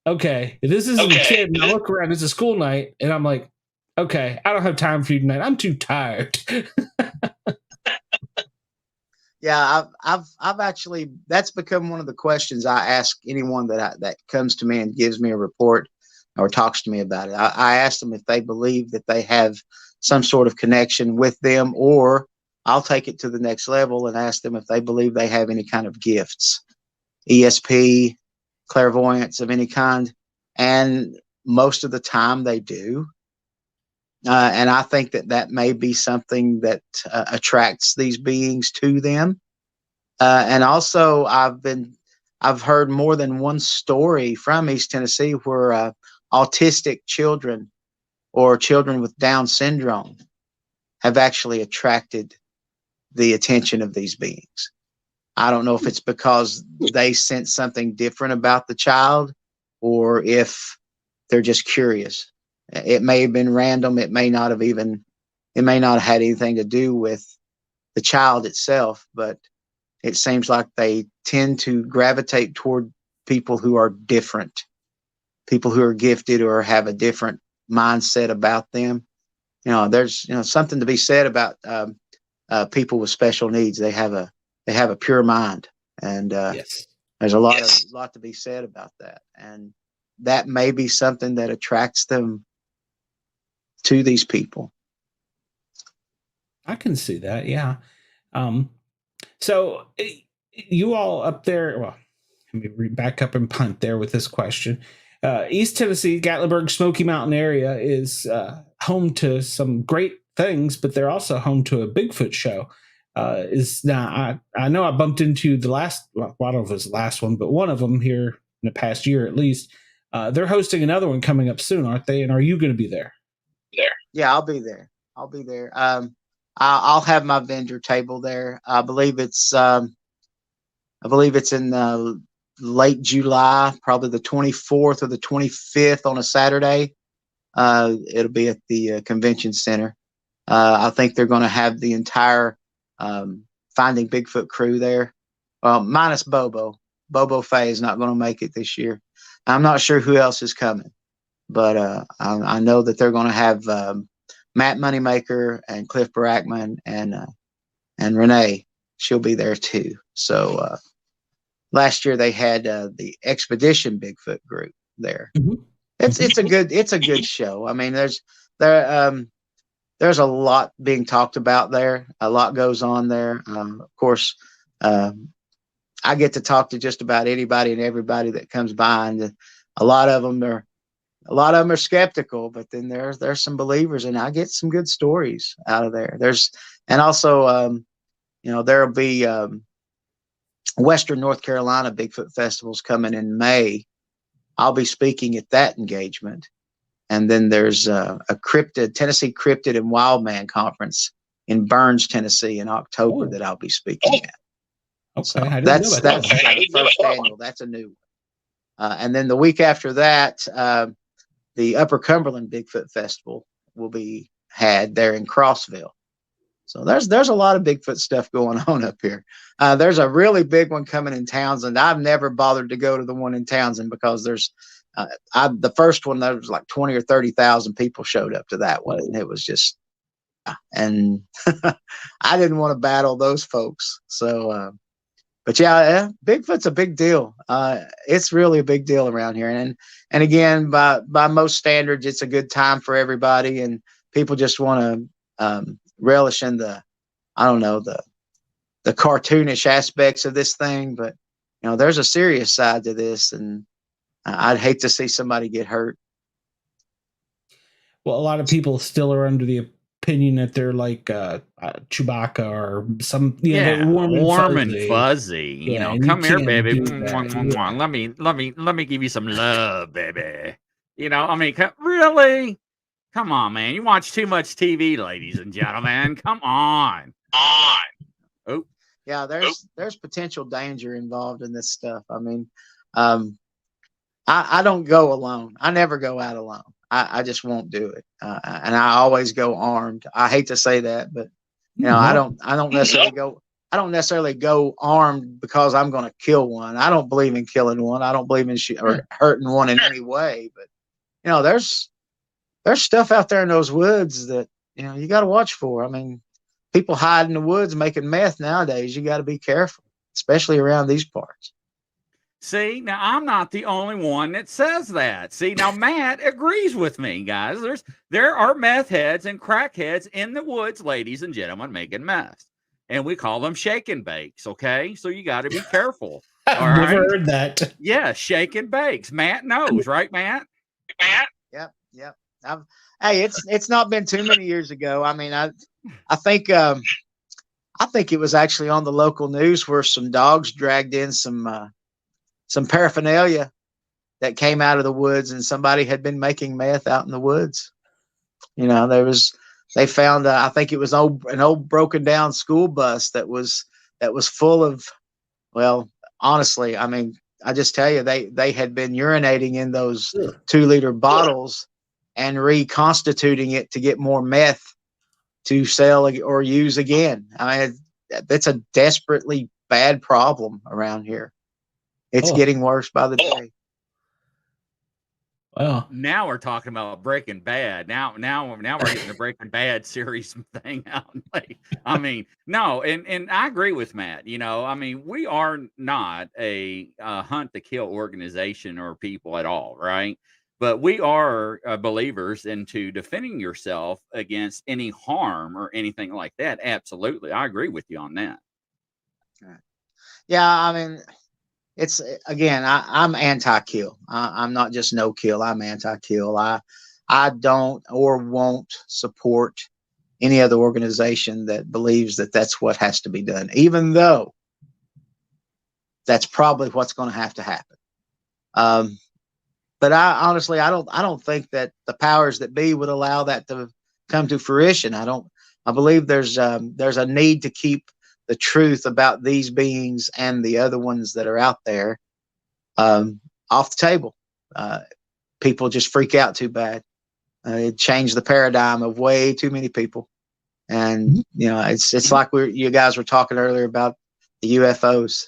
okay, this isn't a kid. And I look around, it's a school night, and I'm like, okay, I don't have time for you tonight. I'm too tired. Yeah, I've actually, that's become one of the questions I ask anyone that comes to me and gives me a report or talks to me about it. I ask them if they believe that they have some sort of connection with them, or I'll take it to the next level and ask them if they believe they have any kind of gifts, ESP, clairvoyance of any kind. And most of the time they do. And I think that may be something that attracts these beings to them. And also, I've heard more than one story from East Tennessee where autistic children or children with Down syndrome have actually attracted the attention of these beings. I don't know if it's because they sense something different about the child, or if they're just curious. It may have been random. It may not have had anything to do with the child itself, but it seems like they tend to gravitate toward people who are different, people who are gifted or have a different mindset about them. You know, there's, something to be said about people with special needs. They have a pure mind, and Yes. there's a lot to be said about that. And that may be something that attracts them to these people. I can see that. Yeah. So you all up there, well, let me back up and punt there with this question. East Tennessee, Gatlinburg, Smoky Mountain area is home to some great things, but they're also home to a Bigfoot show. I know I bumped into the last, well, I don't know if it was the last one, but one of them here in the past year at least. They're hosting another one coming up soon, aren't they? And are you going to be there? Yeah, I'll be there. I'll have my vendor table there. I believe it's in late July, probably the 24th or the 25th on a Saturday. It'll be at the convention center. I think they're going to have the entire Finding Bigfoot crew there, minus Bobo. Bobo Faye is not going to make it this year. I'm not sure who else is coming, but I know that they're going to have Matt Moneymaker and Cliff Barackman and Renee. She'll be there too. So last year they had the Expedition Bigfoot group there. Mm-hmm. It's a good show. I mean, there's a lot being talked about there. A lot goes on there. Of course, I get to talk to just about anybody and everybody that comes by, and a lot of them are skeptical, but then there's some believers, and I get some good stories out of there. Also there'll be Western North Carolina Bigfoot Festival's coming in May. I'll be speaking at that engagement. And then there's a Tennessee Cryptid and Wildman Conference in Burns, Tennessee in October that I'll be speaking at. Okay, so that's the first annual. That's a new one. And then the week after that, the Upper Cumberland Bigfoot Festival will be had there in Crossville. So there's a lot of Bigfoot stuff going on up here. There's a really big one coming in Townsend. I've never bothered to go to the one in Townsend because there's the first one, there was like 20 or 30,000 people showed up to that one, and it was just, and I didn't want to battle those folks. So but yeah, Bigfoot's a big deal. It's really a big deal around here, and again, by most standards, it's a good time for everybody, and people just want to relish in the, I don't know, the cartoonish aspects of this thing, but there's a serious side to this, and I'd hate to see somebody get hurt. Well, a lot of people still are under the opinion that they're like Chewbacca or some, they're warm and fuzzy. Yeah, Come here, baby. Yeah. Let me give you some love, baby. I mean, really? Come on, man. You watch too much TV, ladies and gentlemen. Come on. Oh, yeah. There's potential danger involved in this stuff. I mean, I don't go alone. I never go out alone. I just won't do it, and I always go armed. I hate to say that, but I don't necessarily go. I don't necessarily go armed because I'm going to kill one. I don't believe in killing one. I don't believe in or hurting one in any way. But there's stuff out there in those woods that you got to watch for. I mean, people hide in the woods making meth nowadays. You got to be careful, especially around these parts. See, now I'm not the only one that says that. See, now Matt agrees with me, guys. There are meth heads and crackheads in the woods, ladies and gentlemen, making meth. And we call them shake and bakes, okay? So you got to be careful. I've never heard that. Yeah, shake and bakes. Matt knows, right, Matt? Yep. Hey, it's not been too many years ago. I mean, I think it was actually on the local news where some dogs dragged in some paraphernalia that came out of the woods, and somebody had been making meth out in the woods. They found, I think it was an old broken down school bus that was full of, well, honestly, I mean, I just tell you, they had been urinating in those 2-liter bottles and reconstituting it to get more meth to sell or use again. I mean, that's a desperately bad problem around here. It's getting worse by the day. Wow. Now we're talking about Breaking Bad. Now we're getting the Breaking Bad series thing out. I mean, no, and I agree with Matt. I mean, we are not a hunt to kill organization or people at all, right? But we are believers into defending yourself against any harm or anything like that. Absolutely, I agree with you on that. Yeah, I mean, it's, again, I'm anti-kill. I'm not just no kill. I'm anti-kill. I don't or won't support any other organization that believes that that's what has to be done, even though that's probably what's going to happen. But I honestly, I don't think that the powers that be would allow that to come to fruition. I believe there's a need to keep the truth about these beings and the other ones that are out there off the table. People just freak out too bad. It changed the paradigm of way too many people. And it's like you guys were talking earlier about the UFOs.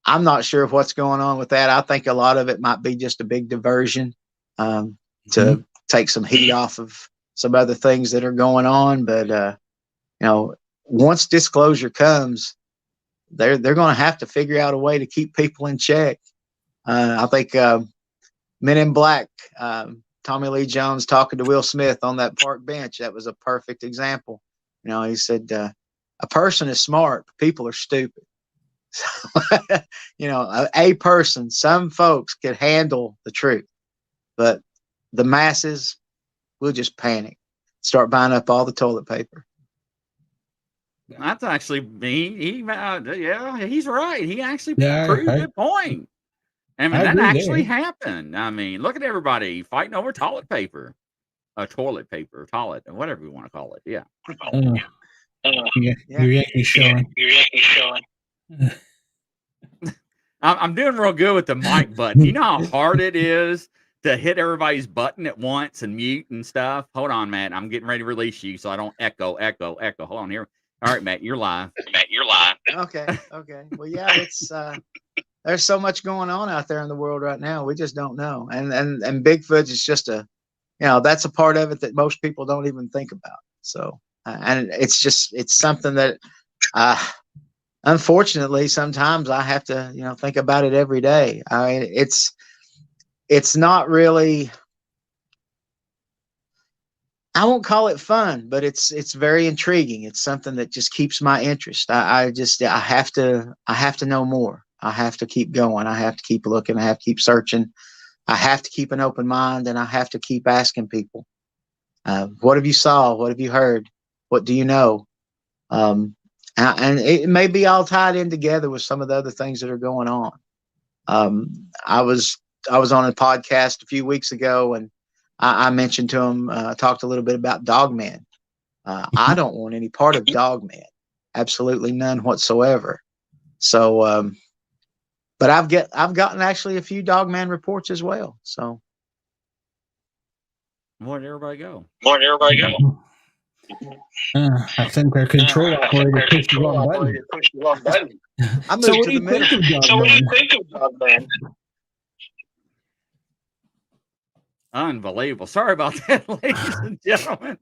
I'm not sure what's going on with that. I think a lot of it might be just a big diversion to take some heat off of some other things that are going on. But once disclosure comes, they're going to have to figure out a way to keep people in check. I think Men in Black, Tommy Lee Jones talking to Will Smith on that park bench, that was a perfect example. He said, a person is smart, but people are stupid. A person, some folks could handle the truth, but the masses will just panic, start buying up all the toilet paper. That's actually he's right. He actually proved a point. I mean, that actually happened. I mean, look at everybody fighting over toilet paper, whatever we want to call it. Yeah. Your Yankee showing. I'm doing real good with the mic button. You know how hard it is to hit everybody's button at once and mute and stuff. Hold on, Matt. I'm getting ready to release you so I don't echo. Hold on here. All right, Matt, you're live. Okay. Well, yeah, it's there's so much going on out there in the world right now. We just don't know. And Bigfoot is just that's a part of it that most people don't even think about. So, and it's something that unfortunately, sometimes I have to, think about it every day. I mean, it's not really, I won't call it fun, but it's very intriguing. It's something that just keeps my interest. I have to know more. I have to keep going. I have to keep looking. I have to keep searching. I have to keep an open mind, and I have to keep asking people, what have you saw? What have you heard? What do you know? And it may be all tied in together with some of the other things that are going on. I was on a podcast a few weeks ago, and I mentioned to him, talked a little bit about Dogman. I don't want any part of Dogman, absolutely none whatsoever. So, but I've gotten actually a few Dogman reports as well. So, Where'd everybody go? I think our control operator pushed the wrong button. I moved So what to do the you think middle. of Dogman? Unbelievable. Sorry about that, ladies and gentlemen.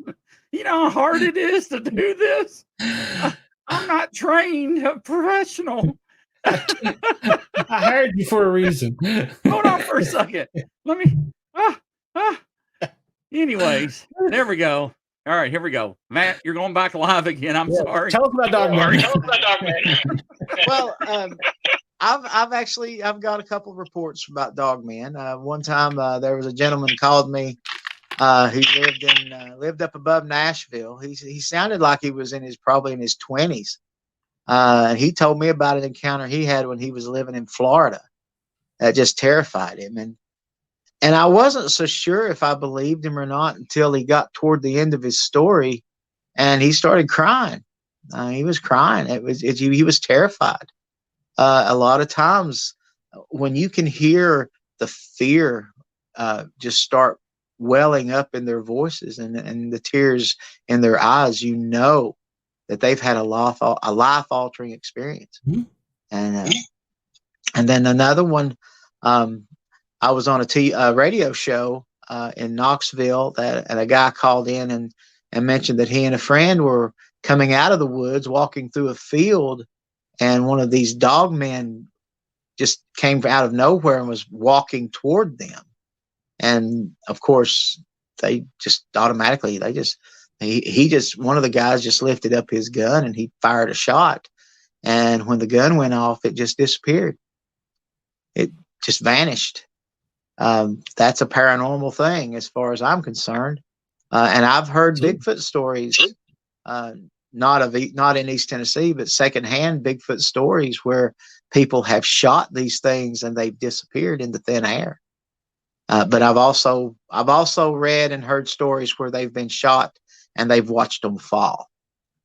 You know how hard it is to do this? I'm not trained, a professional. I hired you for a reason. Hold on for a second. Let me. Anyways, there we go. All right, here we go. Matt, you're going back live again. I'm sorry. Tell us about Dogman. Well, I've got a couple of reports about Dogman. One time there was a gentleman called me who lived up above Nashville. He sounded like he was probably in his 20s. And he told me about an encounter he had when he was living in Florida that just terrified him. And I wasn't so sure if I believed him or not until he got toward the end of his story, and he started crying. He was crying. He was terrified. A lot of times, when you can hear the fear just start welling up in their voices and the tears in their eyes, you know that they've had a life-altering experience. Mm-hmm. And then another one. I was on a radio show in Knoxville and a guy called in and mentioned that he and a friend were coming out of the woods, walking through a field, and one of these dog men just came out of nowhere and was walking toward them. And of course, they just automatically, one of the guys just lifted up his gun and he fired a shot. And when the gun went off, it just disappeared. It just vanished. That's a paranormal thing as far as I'm concerned. And I've heard Bigfoot stories, not in East Tennessee, but secondhand Bigfoot stories where people have shot these things and they've disappeared into thin air. But I've also read and heard stories where they've been shot and they've watched them fall.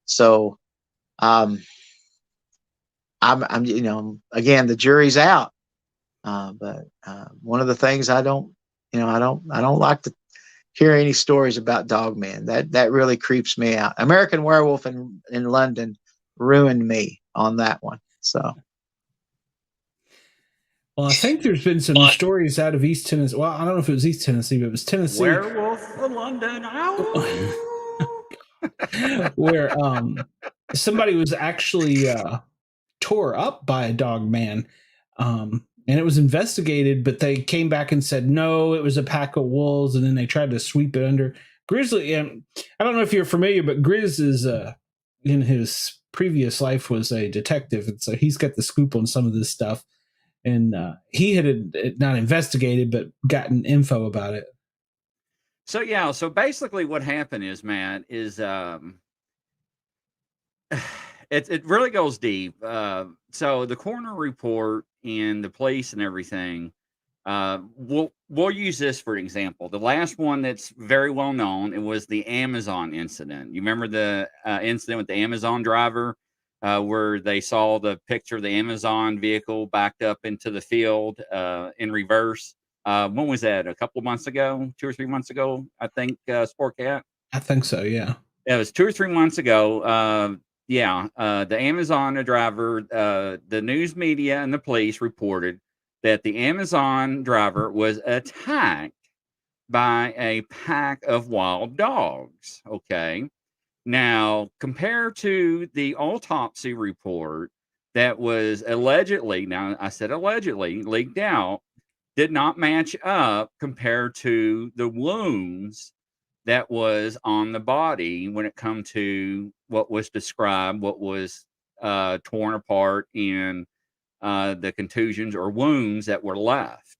So, I'm again, the jury's out. But one of the things I don't like to hear any stories about Dogman. That really creeps me out. American Werewolf in London ruined me on that one. So, well, I think there's been some stories out of East Tennessee. Well, I don't know if it was East Tennessee, but it was Tennessee. Werewolf of London. Where somebody was actually tore up by a dog man. And it was investigated, but they came back and said, no, it was a pack of wolves. And then they tried to sweep it under. Grizzly, I don't know if you're familiar, but Grizz is, in his previous life, was a detective. And so he's got the scoop on some of this stuff. And he had not investigated, but gotten info about it. So, yeah. So basically what happened is, Matt, is it really goes deep. So the coroner report and the police and everything, we'll use this for example. The last one that's very well known, it was the Amazon incident. You remember the incident with the Amazon driver where they saw the picture of the Amazon vehicle backed up into the field in reverse? When was that? A couple of months ago, 2 or 3 months ago, I think, Sportcat? I think so, yeah. It was 2 or 3 months ago. The Amazon driver, the news media and the police reported that the Amazon driver was attacked by a pack of wild dogs. Okay. Now, compared to the autopsy report, that was allegedly, now I said allegedly, leaked out, did not match up compared to the wounds that was on the body when it come to what was described, what was torn apart, and the contusions or wounds that were left.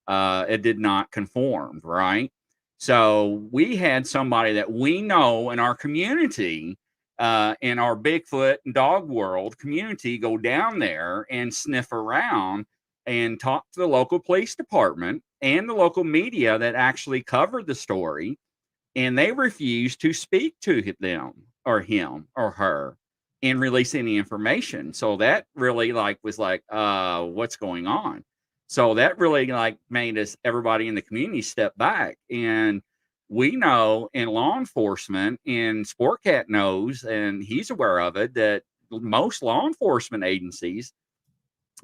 It did not conform, right? So we had somebody that we know in our community, in our Bigfoot and dog world community, go down there and sniff around and talk to the local police department and the local media that actually covered the story, and they refused to speak to them or him or her and release any information. So that really was what's going on? So that really made us, everybody in the community, step back. And we know in law enforcement, and Sportcat knows, and he's aware of it, that most law enforcement agencies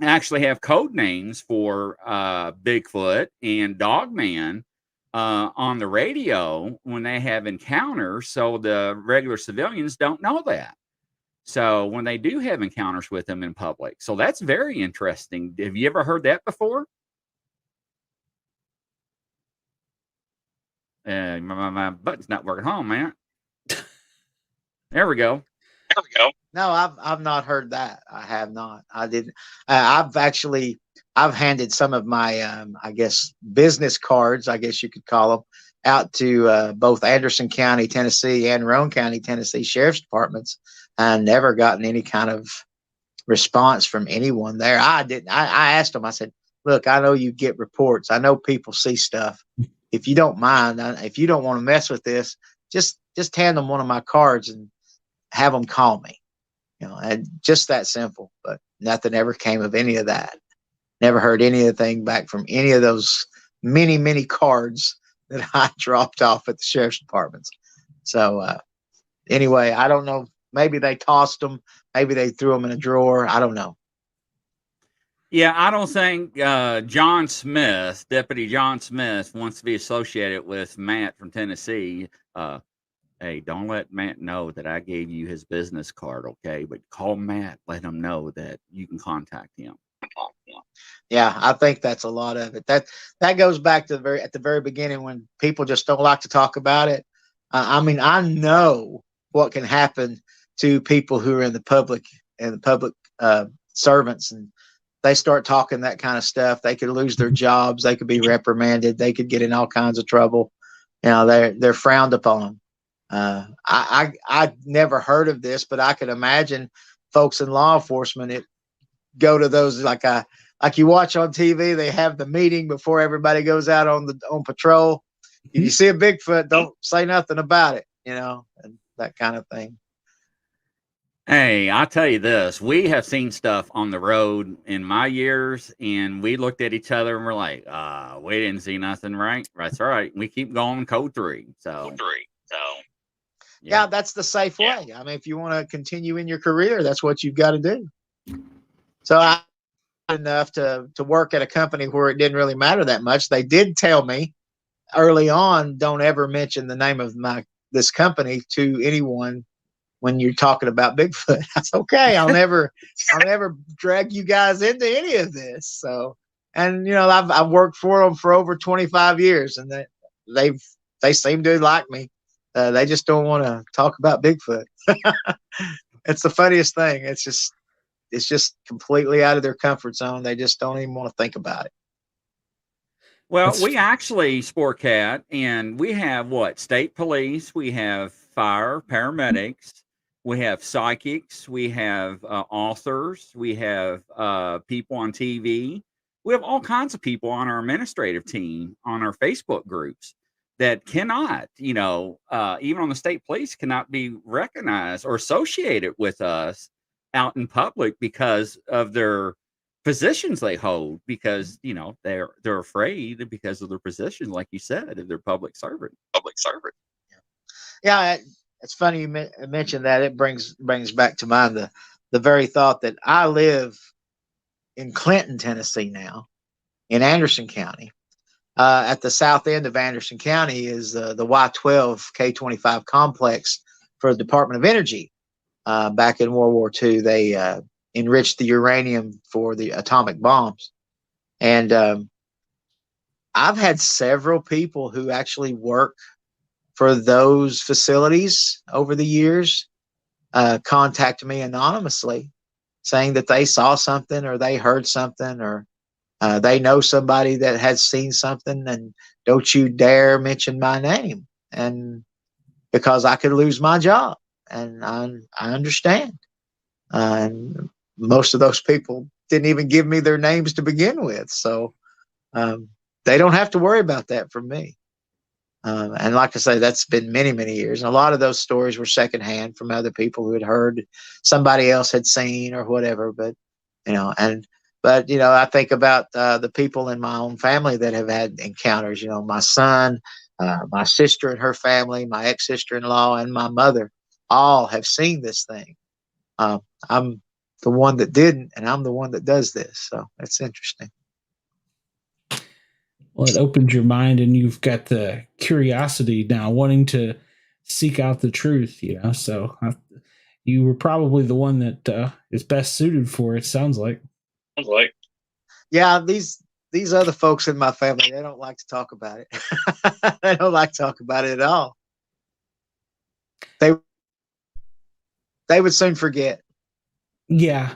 actually have code names for Bigfoot and Dogman on the radio when they have encounters, so the regular civilians don't know that. So when they do have encounters with them in public, so that's very interesting. Have you ever heard that before? My button's not working home, man. There we go. There we go. No, I've not heard that. I have not. I didn't. I've handed some of my I guess business cards, I guess you could call them, out to both Anderson County, Tennessee, and Roane County, Tennessee sheriff's departments, and never gotten any kind of response from anyone there. I didn't. I asked them. I said, "Look, I know you get reports. I know people see stuff. If you don't mind, if you don't want to mess with this, just hand them one of my cards and have them call me." And just that simple. But nothing ever came of any of that. Never heard anything back from any of those many, many cards that I dropped off at the sheriff's departments. So anyway, I don't know. Maybe they tossed them. Maybe they threw them in a drawer. I don't know. Yeah, I don't think John Smith, Deputy John Smith, wants to be associated with Matt from Tennessee. Hey, don't let Matt know that I gave you his business card, okay? But call Matt, let him know that you can contact him. Yeah, I think that's a lot of it. That goes back to at the very beginning, when people just don't like to talk about it. I mean, I know what can happen to people who are in the public and the public servants, and they start talking that kind of stuff. They could lose their jobs. They could be reprimanded. They could get in all kinds of trouble. They're frowned upon. I never heard of this, but I could imagine folks in law enforcement go to those like you watch on TV. They have the meeting before everybody goes out on patrol. If you see a Bigfoot, don't say nothing about it, and that kind of thing. Hey, I'll tell you this. We have seen stuff on the road in my years, and we looked at each other and we're like, we didn't see nothing, right? That's all right. We keep going code 3. So yeah, that's the safe way. I mean, if you want to continue in your career, that's what you've got to do. So I enough to work at a company where it didn't really matter that much. They did tell me early on, don't ever mention the name of this company to anyone when you're talking about Bigfoot. That's okay. I'll never drag you guys into any of this. So, and I've worked for them for over 25 years, and they seem to like me. They just don't want to talk about Bigfoot. It's the funniest thing. It's just completely out of their comfort zone. They just don't even want to think about it. Well, we actually, Sportcat, and we have state police, we have fire, paramedics, we have psychics, we have authors, we have people on TV. We have all kinds of people on our administrative team, on our Facebook groups, that cannot, even on the state police, cannot be recognized or associated with us out in public because of their positions they hold, because they're afraid because of their position, like you said, if they're public servant. Yeah, it's funny you mentioned that. It brings back to mind the very thought that I live in Clinton, Tennessee now, in Anderson County. At the south end of Anderson County is the Y-12 K-25 complex for the Department of Energy. Back in World War II, they enrich the uranium for the atomic bombs. And I've had several people who actually work for those facilities over the years contact me anonymously saying that they saw something or they heard something or they know somebody that has seen something, and don't you dare mention my name, and because I could lose my job. And I understand. And most of those people didn't even give me their names to begin with. So they don't have to worry about that from me. And like I say, that's been many, many years. And a lot of those stories were secondhand from other people who had heard somebody else had seen or whatever. But, I think about the people in my own family that have had encounters, my son, my sister and her family, my ex-sister-in-law, and my mother all have seen this thing. I'm the one that didn't, and I'm the one that does this. So it's interesting. Well, it opens your mind, and you've got the curiosity now, wanting to seek out the truth. So you were probably the one that is best suited for it. Sounds like. Yeah, these other folks in my family, they don't like to talk about it. They don't like to talk about it at all. They would soon forget. Yeah.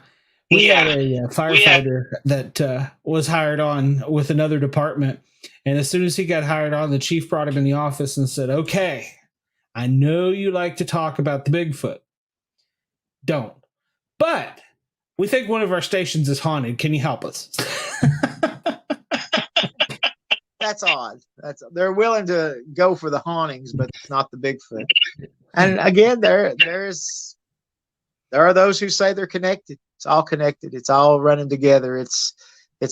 We had a firefighter that was hired on with another department. And as soon as he got hired on, the chief brought him in the office and said, "Okay, I know you like to talk about the Bigfoot. Don't. But we think one of our stations is haunted. Can you help us?" That's odd. They're willing to go for the hauntings, but not the Bigfoot. And again, there are those who say they're connected. It's all connected. It's all running together. It's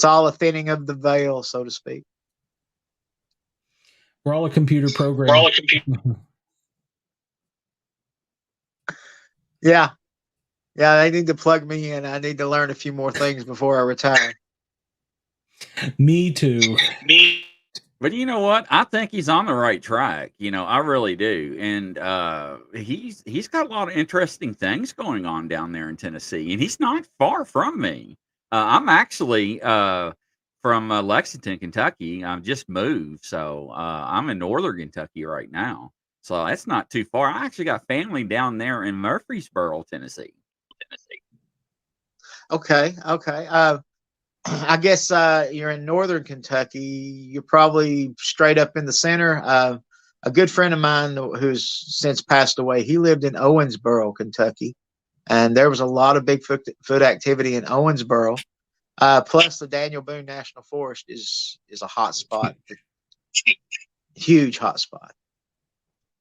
all a thinning of the veil, so to speak. We're all a computer program. Yeah. They need to plug me in. I need to learn a few more things before I retire. Me too. But you know what? I think he's on the right track. I really do. And he's got a lot of interesting things going on down there in Tennessee, and he's not far from me. I'm actually from Lexington, Kentucky. I've just moved, so I'm in northern Kentucky right now. So that's not too far. I actually got family down there in Murfreesboro, Tennessee. Okay. I guess you're in northern Kentucky. You're probably straight up in the center. A good friend of mine who's since passed away, he lived in Owensboro, Kentucky, and there was a lot of Bigfoot activity in Owensboro. Plus, the Daniel Boone National Forest is a hot spot, huge hot spot.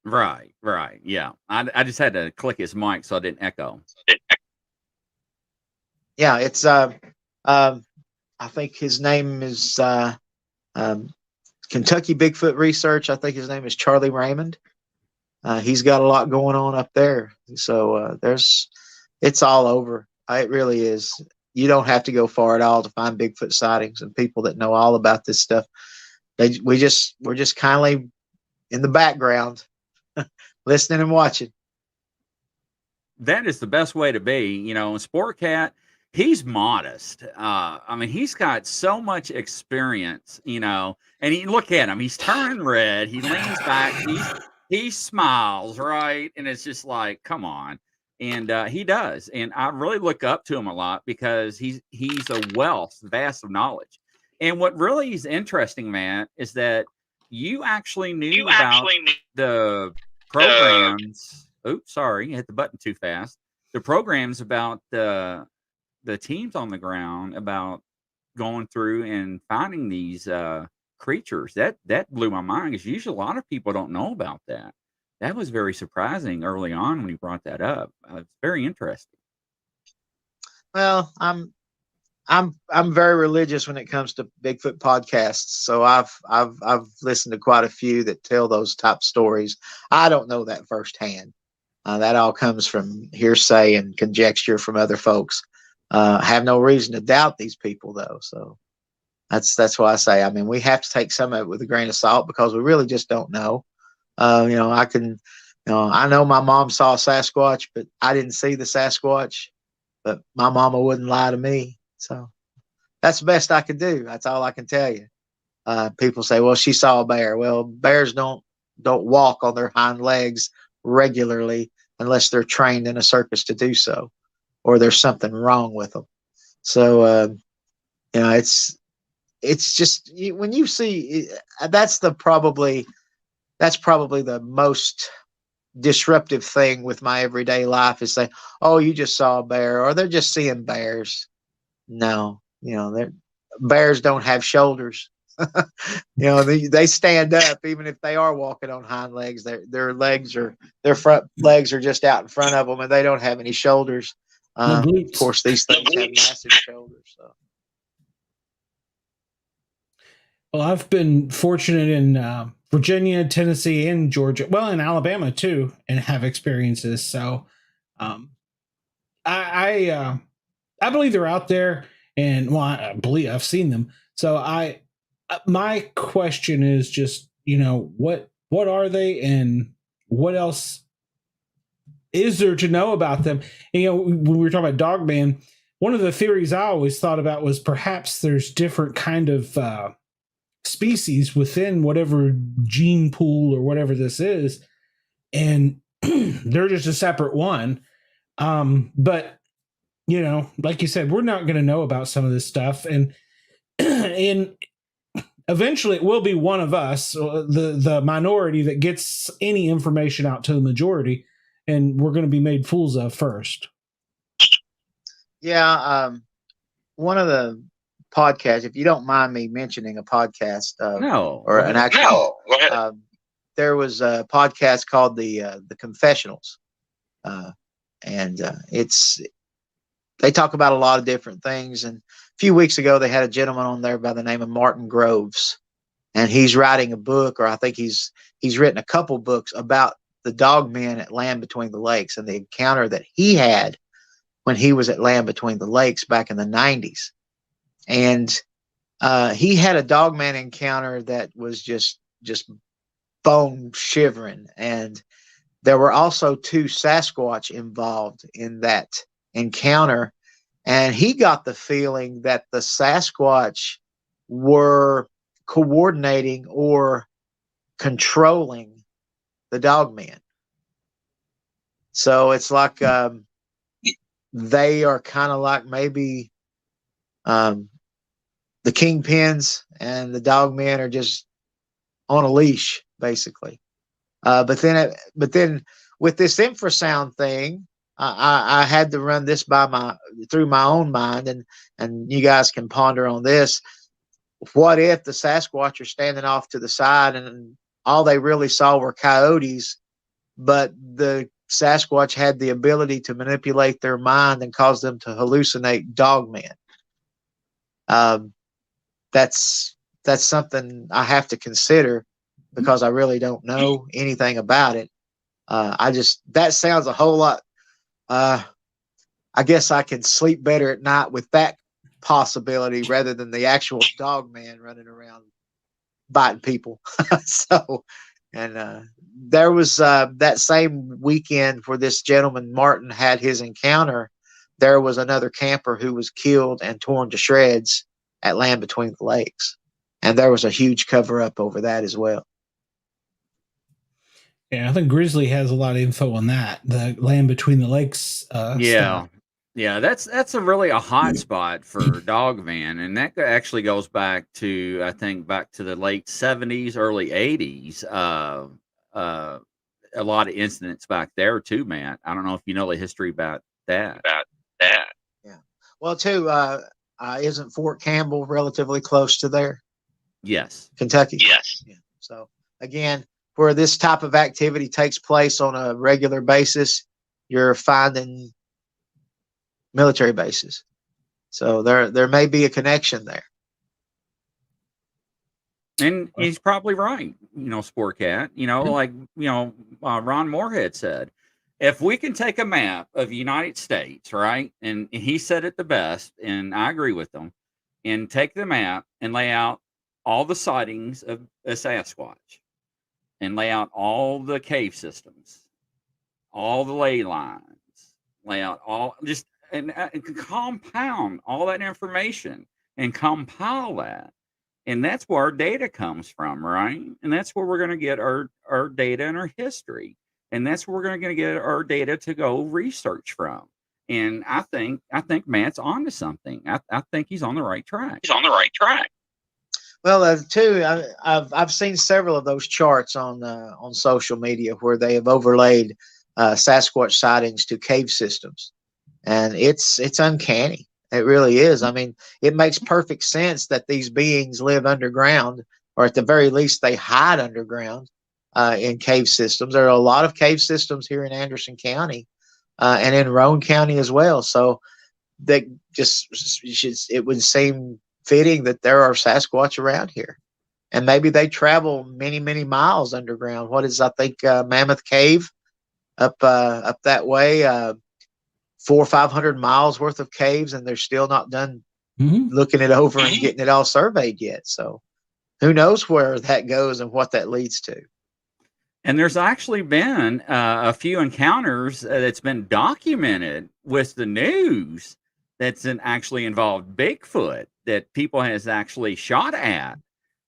Right. Yeah, I just had to click his mic so I didn't echo. Yeah, it's I think his name is Kentucky Bigfoot Research. I think his name is Charlie Raymond. He's got a lot going on up there. So it's all over. It really is. You don't have to go far at all to find Bigfoot sightings, and people that know all about this stuff. We're just kindly in the background, listening and watching. That is the best way to be. Sportcat, he's modest. He's got so much experience, and look at him. He's turning red. He leans back. He smiles, right? And it's just like, come on. And he does. And I really look up to him a lot because he's a vast of knowledge. And what really is interesting, Matt, is that you actually knew about the programs. Oops, sorry, I hit the button too fast. The programs about the teams on the ground about going through and finding these creatures. That blew my mind, because usually a lot of people don't know about that. That was very surprising early on when you brought that up. It's very interesting. Well, I'm very religious when it comes to Bigfoot podcasts, so I've listened to quite a few that tell those type stories. I don't know that firsthand. That all comes from hearsay and conjecture from other folks. Have no reason to doubt these people, though. So that's why I say, we have to take some of it with a grain of salt, because we really just don't know. I know my mom saw a Sasquatch, but I didn't see the Sasquatch. but my mama wouldn't lie to me. So that's the best I could do. That's all I can tell you. People say, well, she saw a bear. Well, bears don't walk on their hind legs regularly unless they're trained in a circus to do so, or there's something wrong with them. So, it's just when you see that's probably the most disruptive thing with my everyday life is say, oh, you just saw a bear, or they're just seeing bears. No, bears don't have shoulders. They stand up even if they are walking on hind legs. Their front legs are just out in front of them, and they don't have any shoulders. Of course, these things have massive shoulders. So. Well, I've been fortunate in Virginia, Tennessee, and Georgia, well, in Alabama too, and have experiences. So, I believe they're out there, and well, I believe I've seen them. So my question is just, what are they, and what else is there to know about them? And, when we were talking about Dogman, one of the theories I always thought about was perhaps there's different kind of species within whatever gene pool or whatever this is, and they're just a separate one. But like you said, we're not going to know about some of this stuff, and eventually it will be one of us, the minority, that gets any information out to the majority, and we're going to be made fools of first. Yeah. One of the podcasts, if you don't mind me mentioning a podcast, No, or an actual, No, go ahead. There was a podcast called the Confessionals, and they talk about a lot of different things. And a few weeks ago, they had a gentleman on there by the name of Martin Groves, and he's writing a book, or I think he's written a couple books about the dogmen at Land Between the Lakes and the encounter that he had when he was at Land Between the Lakes back in the 90s. And he had a dogman encounter that was just bone shivering. And there were also 2 Sasquatch involved in that encounter. And he got the feeling that the Sasquatch were coordinating or controlling the dogman. So it's like they are kind of like maybe the kingpins, and the dogmen are just on a leash, basically. But then with this infrasound thing, I had to run this through my own mind, and you guys can ponder on this. What if the Sasquatch are standing off to the side, and all they really saw were coyotes, but the Sasquatch had the ability to manipulate their mind and cause them to hallucinate dogmen? That's something I have to consider, because I really don't know anything about it. That sounds a whole lot. I guess I can sleep better at night with that possibility rather than the actual dogman running around biting people. So, and there was that same weekend where this gentleman Martin had his encounter, there was another camper who was killed and torn to shreds at Land Between the Lakes, and there was a huge cover up over that as well. Yeah, I think Grizzly has a lot of info on that, the Land Between the Lakes stuff. Yeah, that's a really a hot spot for dogman, and that actually goes back to, I think, back to the late 70s, early 80s. A lot of incidents back there too, Matt. I don't know if you know the history about that. Yeah. Well, too, isn't Fort Campbell relatively close to there? Yes. Kentucky? Yes. Yeah. So, again, where this type of activity takes place on a regular basis, you're finding military bases. So there may be a connection there. And he's probably right, Sportcat. Ron Moorhead said, if we can take a map of the United States, right, and he said it the best, and I agree with him, and take the map and lay out all the sightings of a Sasquatch, and lay out all the cave systems, all the ley lines, lay out all, just and compound all that information and compile that. And that's where our data comes from, right? And that's where we're going to get our data and our history. And that's where we're going to get our data to go research from. And I think Matt's onto something. I think he's on the right track. He's on the right track. Well, too, I've seen several of those charts on social media where they have overlaid Sasquatch sightings to cave systems, and it's uncanny. It really is. I mean, it makes perfect sense that these beings live underground, or at the very least, they hide underground in cave systems. There are a lot of cave systems here in Anderson County and in Roane County as well. So that it would seem fitting that there are Sasquatch around here, and maybe they travel many, many miles underground. What is, I think, Mammoth Cave up that way, 400 or 500 miles worth of caves, and they're still not done looking it over and getting it all surveyed yet. So who knows where that goes and what that leads to. And there's actually been a few encounters that's been documented with the news that's actually involved Bigfoot, that people has actually shot at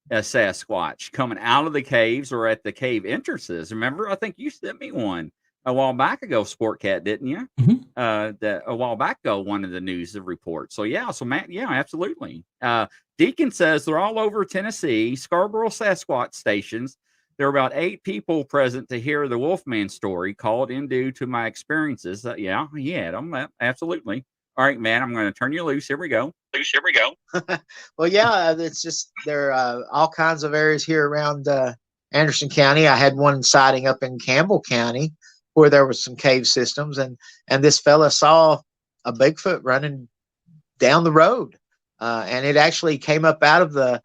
a Sasquatch coming out of the caves or at the cave entrances. Remember, I think you sent me one a while back ago, Sportcat, didn't you? That a while back ago, one of the news reports. So yeah, so Matt, yeah, absolutely. Deacon says they're all over Tennessee, Scarborough Sasquatch stations. There are about 8 people present to hear the Wolfman story, called in due to my experiences. Yeah, he had them. Absolutely. All right, man, I'm going to turn you loose. Here we go. Well, yeah, it's just there are all kinds of areas here around Anderson County. I had one sighting up in Campbell County where there was some cave systems, and this fella saw a Bigfoot running down the road, and it actually came up out of the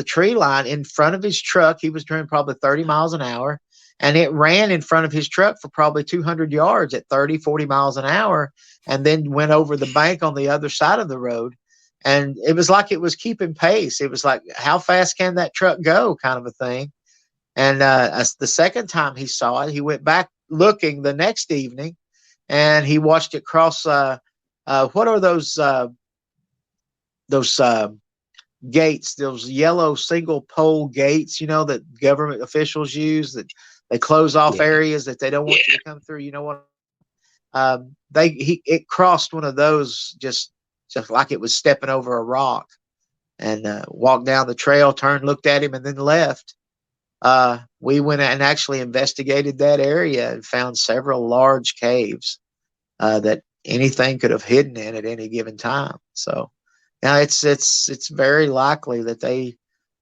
tree line in front of his truck. He was doing probably 30 miles an hour, and it ran in front of his truck for probably 200 yards at 30, 40 miles an hour, and then went over the bank on the other side of the road. And it was like it was keeping pace. It was like, how fast can that truck go, kind of a thing. And the second time he saw it, he went back looking the next evening, and he watched it cross. What are those gates? Those yellow single pole gates, that government officials use, that they close off areas that they don't want you to come through. You know what? It crossed one of those just like it was stepping over a rock, and walked down the trail, turned, looked at him, and then left. We went and actually investigated that area and found several large caves that anything could have hidden in at any given time. So now it's very likely that they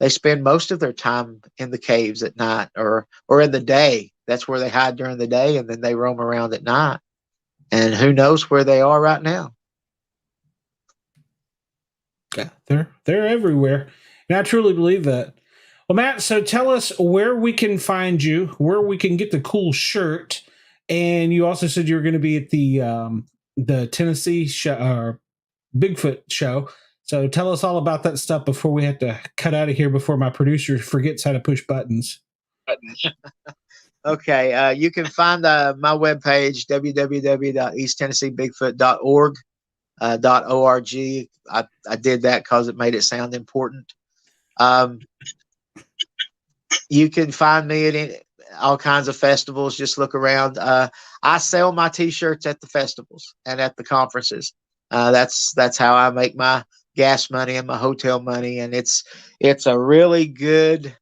spend most of their time in the caves at night or in the day. That's where they hide during the day, and then they roam around at night. And who knows where they are right now? Yeah, they're everywhere, and I truly believe that. Well, Matt, so tell us where we can find you, where we can get the cool shirt, and you also said you were going to be at the Tennessee show, Bigfoot show. So tell us all about that stuff before we have to cut out of here, before my producer forgets how to push buttons. Okay, you can find my webpage, www.easttennesseebigfoot.org. .org. I did that because it made it sound important. You can find me at all kinds of festivals. Just look around. I sell my T-shirts at the festivals and at the conferences. That's how I make my gas money and my hotel money, and it's a really good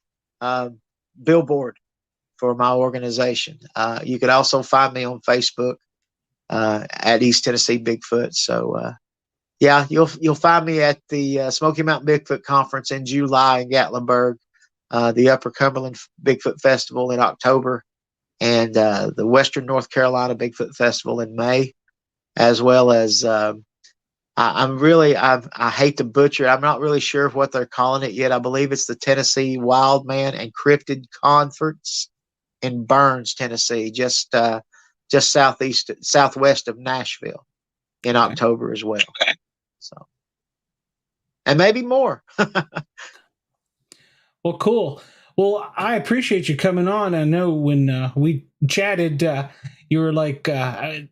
billboard for my organization. You can also find me on Facebook at East Tennessee Bigfoot. So yeah, you'll find me at the Smoky Mountain Bigfoot Conference in July in Gatlinburg, the Upper Cumberland Bigfoot Festival in October, and the Western North Carolina Bigfoot Festival in May, as well as I hate to butcher it. I'm not really sure what they're calling it yet. I believe it's the Tennessee Wildman and Cryptid Conference in Burns, Tennessee, just southwest of Nashville in October as well. Okay. So, and maybe more. Well, cool. Well, I appreciate you coming on. I know when we chatted, you were like, I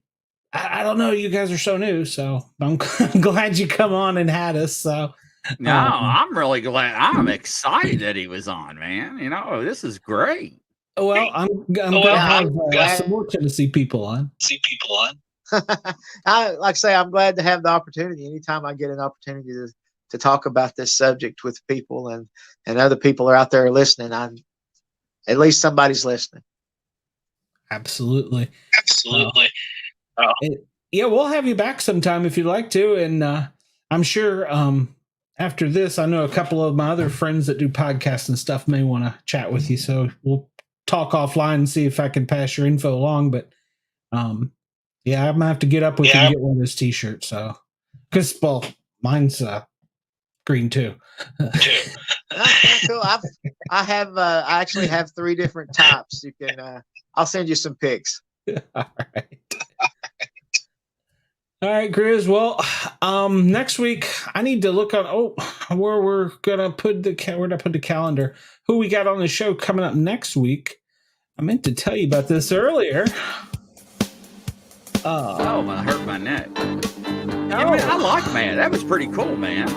I don't know. You guys are so new, so I'm glad you come on and had us. So No, I'm really glad. I'm excited that he was on, man. You know, this is great. well, I'm going to have some more Tennessee people on. Like I say, I'm glad to have the opportunity. Anytime I get an opportunity to talk about this subject with people and other people are out there listening, at least somebody's listening. Absolutely. Yeah, we'll have you back sometime if you'd like to. And I'm sure after this, I know a couple of my other friends that do podcasts and stuff may want to chat with you. So we'll talk offline and see if I can pass your info along. But yeah, I'm going to have to get up with you and get one of those t-shirts. So, because, well, mine's green too. Cool. I actually have 3 different types. You can, I'll send you some pics. All right. All right, Grizz. Well, next week I need to look on where we're gonna put the calendar. Who we got on the show coming up next week? I meant to tell you about this earlier. I hurt my neck. Yeah, man, I like, man. That was pretty cool, man.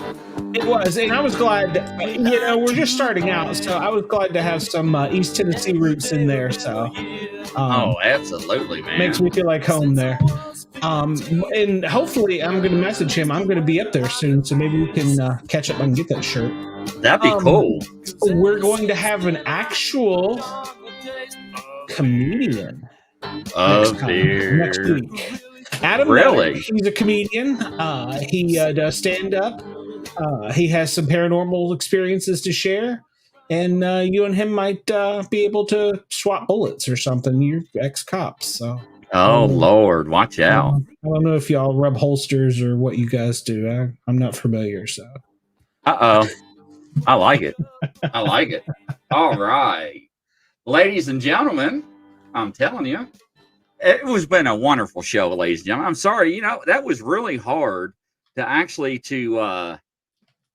It was, and I was glad. We're just starting out, so I was glad to have some East Tennessee roots in there. So, absolutely, man. Makes me feel like home there. And hopefully, I'm going to message him. I'm going to be up there soon, so maybe we can catch up and get that shirt. That'd be cool. We're going to have an actual comedian next week. Adam, really? He's a comedian. He does stand up. He has some paranormal experiences to share, and you and him might be able to swap bullets or something. You're ex-cops, so. Lord, watch out! I don't know if y'all rub holsters or what you guys do. I'm not familiar, so. I like it. I like it. All right, ladies and gentlemen, I'm telling you, it was been a wonderful show, ladies and gentlemen. I'm sorry, that was really hard to actually do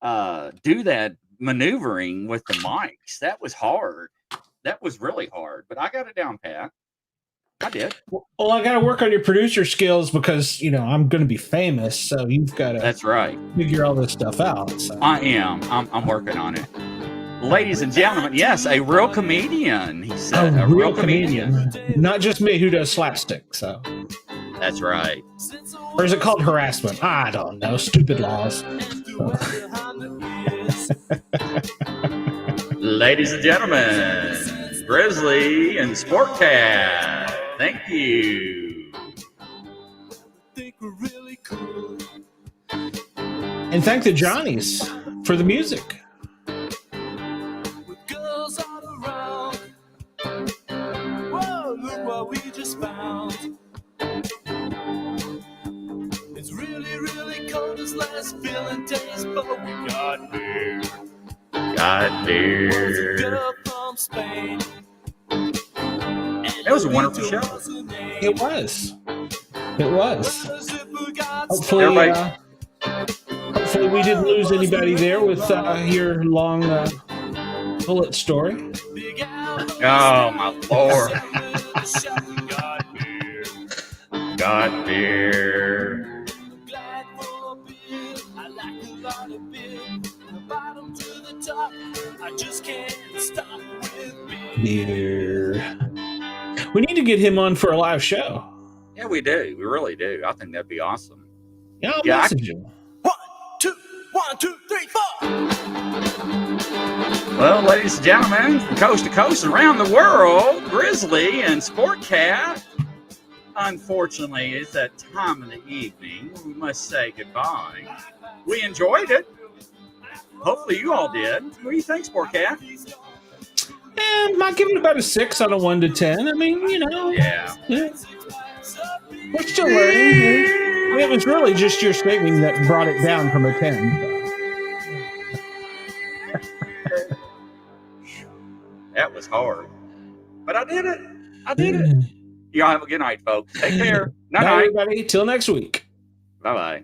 that maneuvering with the mics. That was hard. That was really hard, but I got it down pat. I did. Well, I got to work on your producer skills because, I'm going to be famous. So you've got to. That's right. Figure all this stuff out. So. I am. I'm working on it. Ladies and gentlemen, yes, a real comedian. He said a real comedian. Not just me who does slapstick. So. That's right. Or is it called harassment? I don't know. Stupid laws. Ladies and gentlemen, Grizzly and Sportcat. Thank you. And thank the Johnnies for the music. With girls all around. Whoa, look what we just found. It's really, really cold this last feeling days, but we got beer. Got beer. Girl from Spain. That was a wonderful show. It was. Hopefully we didn't lose anybody there with your long bullet story. Oh, my Lord. Got beer. Beer. We need to get him on for a live show. Yeah, we do. We really do. I think that'd be awesome. Yeah, I'll message him. 1, 2, 3, 4. Well, ladies and gentlemen, from coast to coast around the world, Grizzly and Sportcat. Unfortunately, it's that time of the evening. We must say goodbye. We enjoyed it. Hopefully you all did. What do you think, Sportcat? I might give it about a 6 on a 1 to 10. I mean, Yeah. We're still learning. It was really just your statement that brought it down from a 10. That was hard. But I did it. Y'all have a good night, folks. Take care. Night, everybody. Till next week. Bye-bye.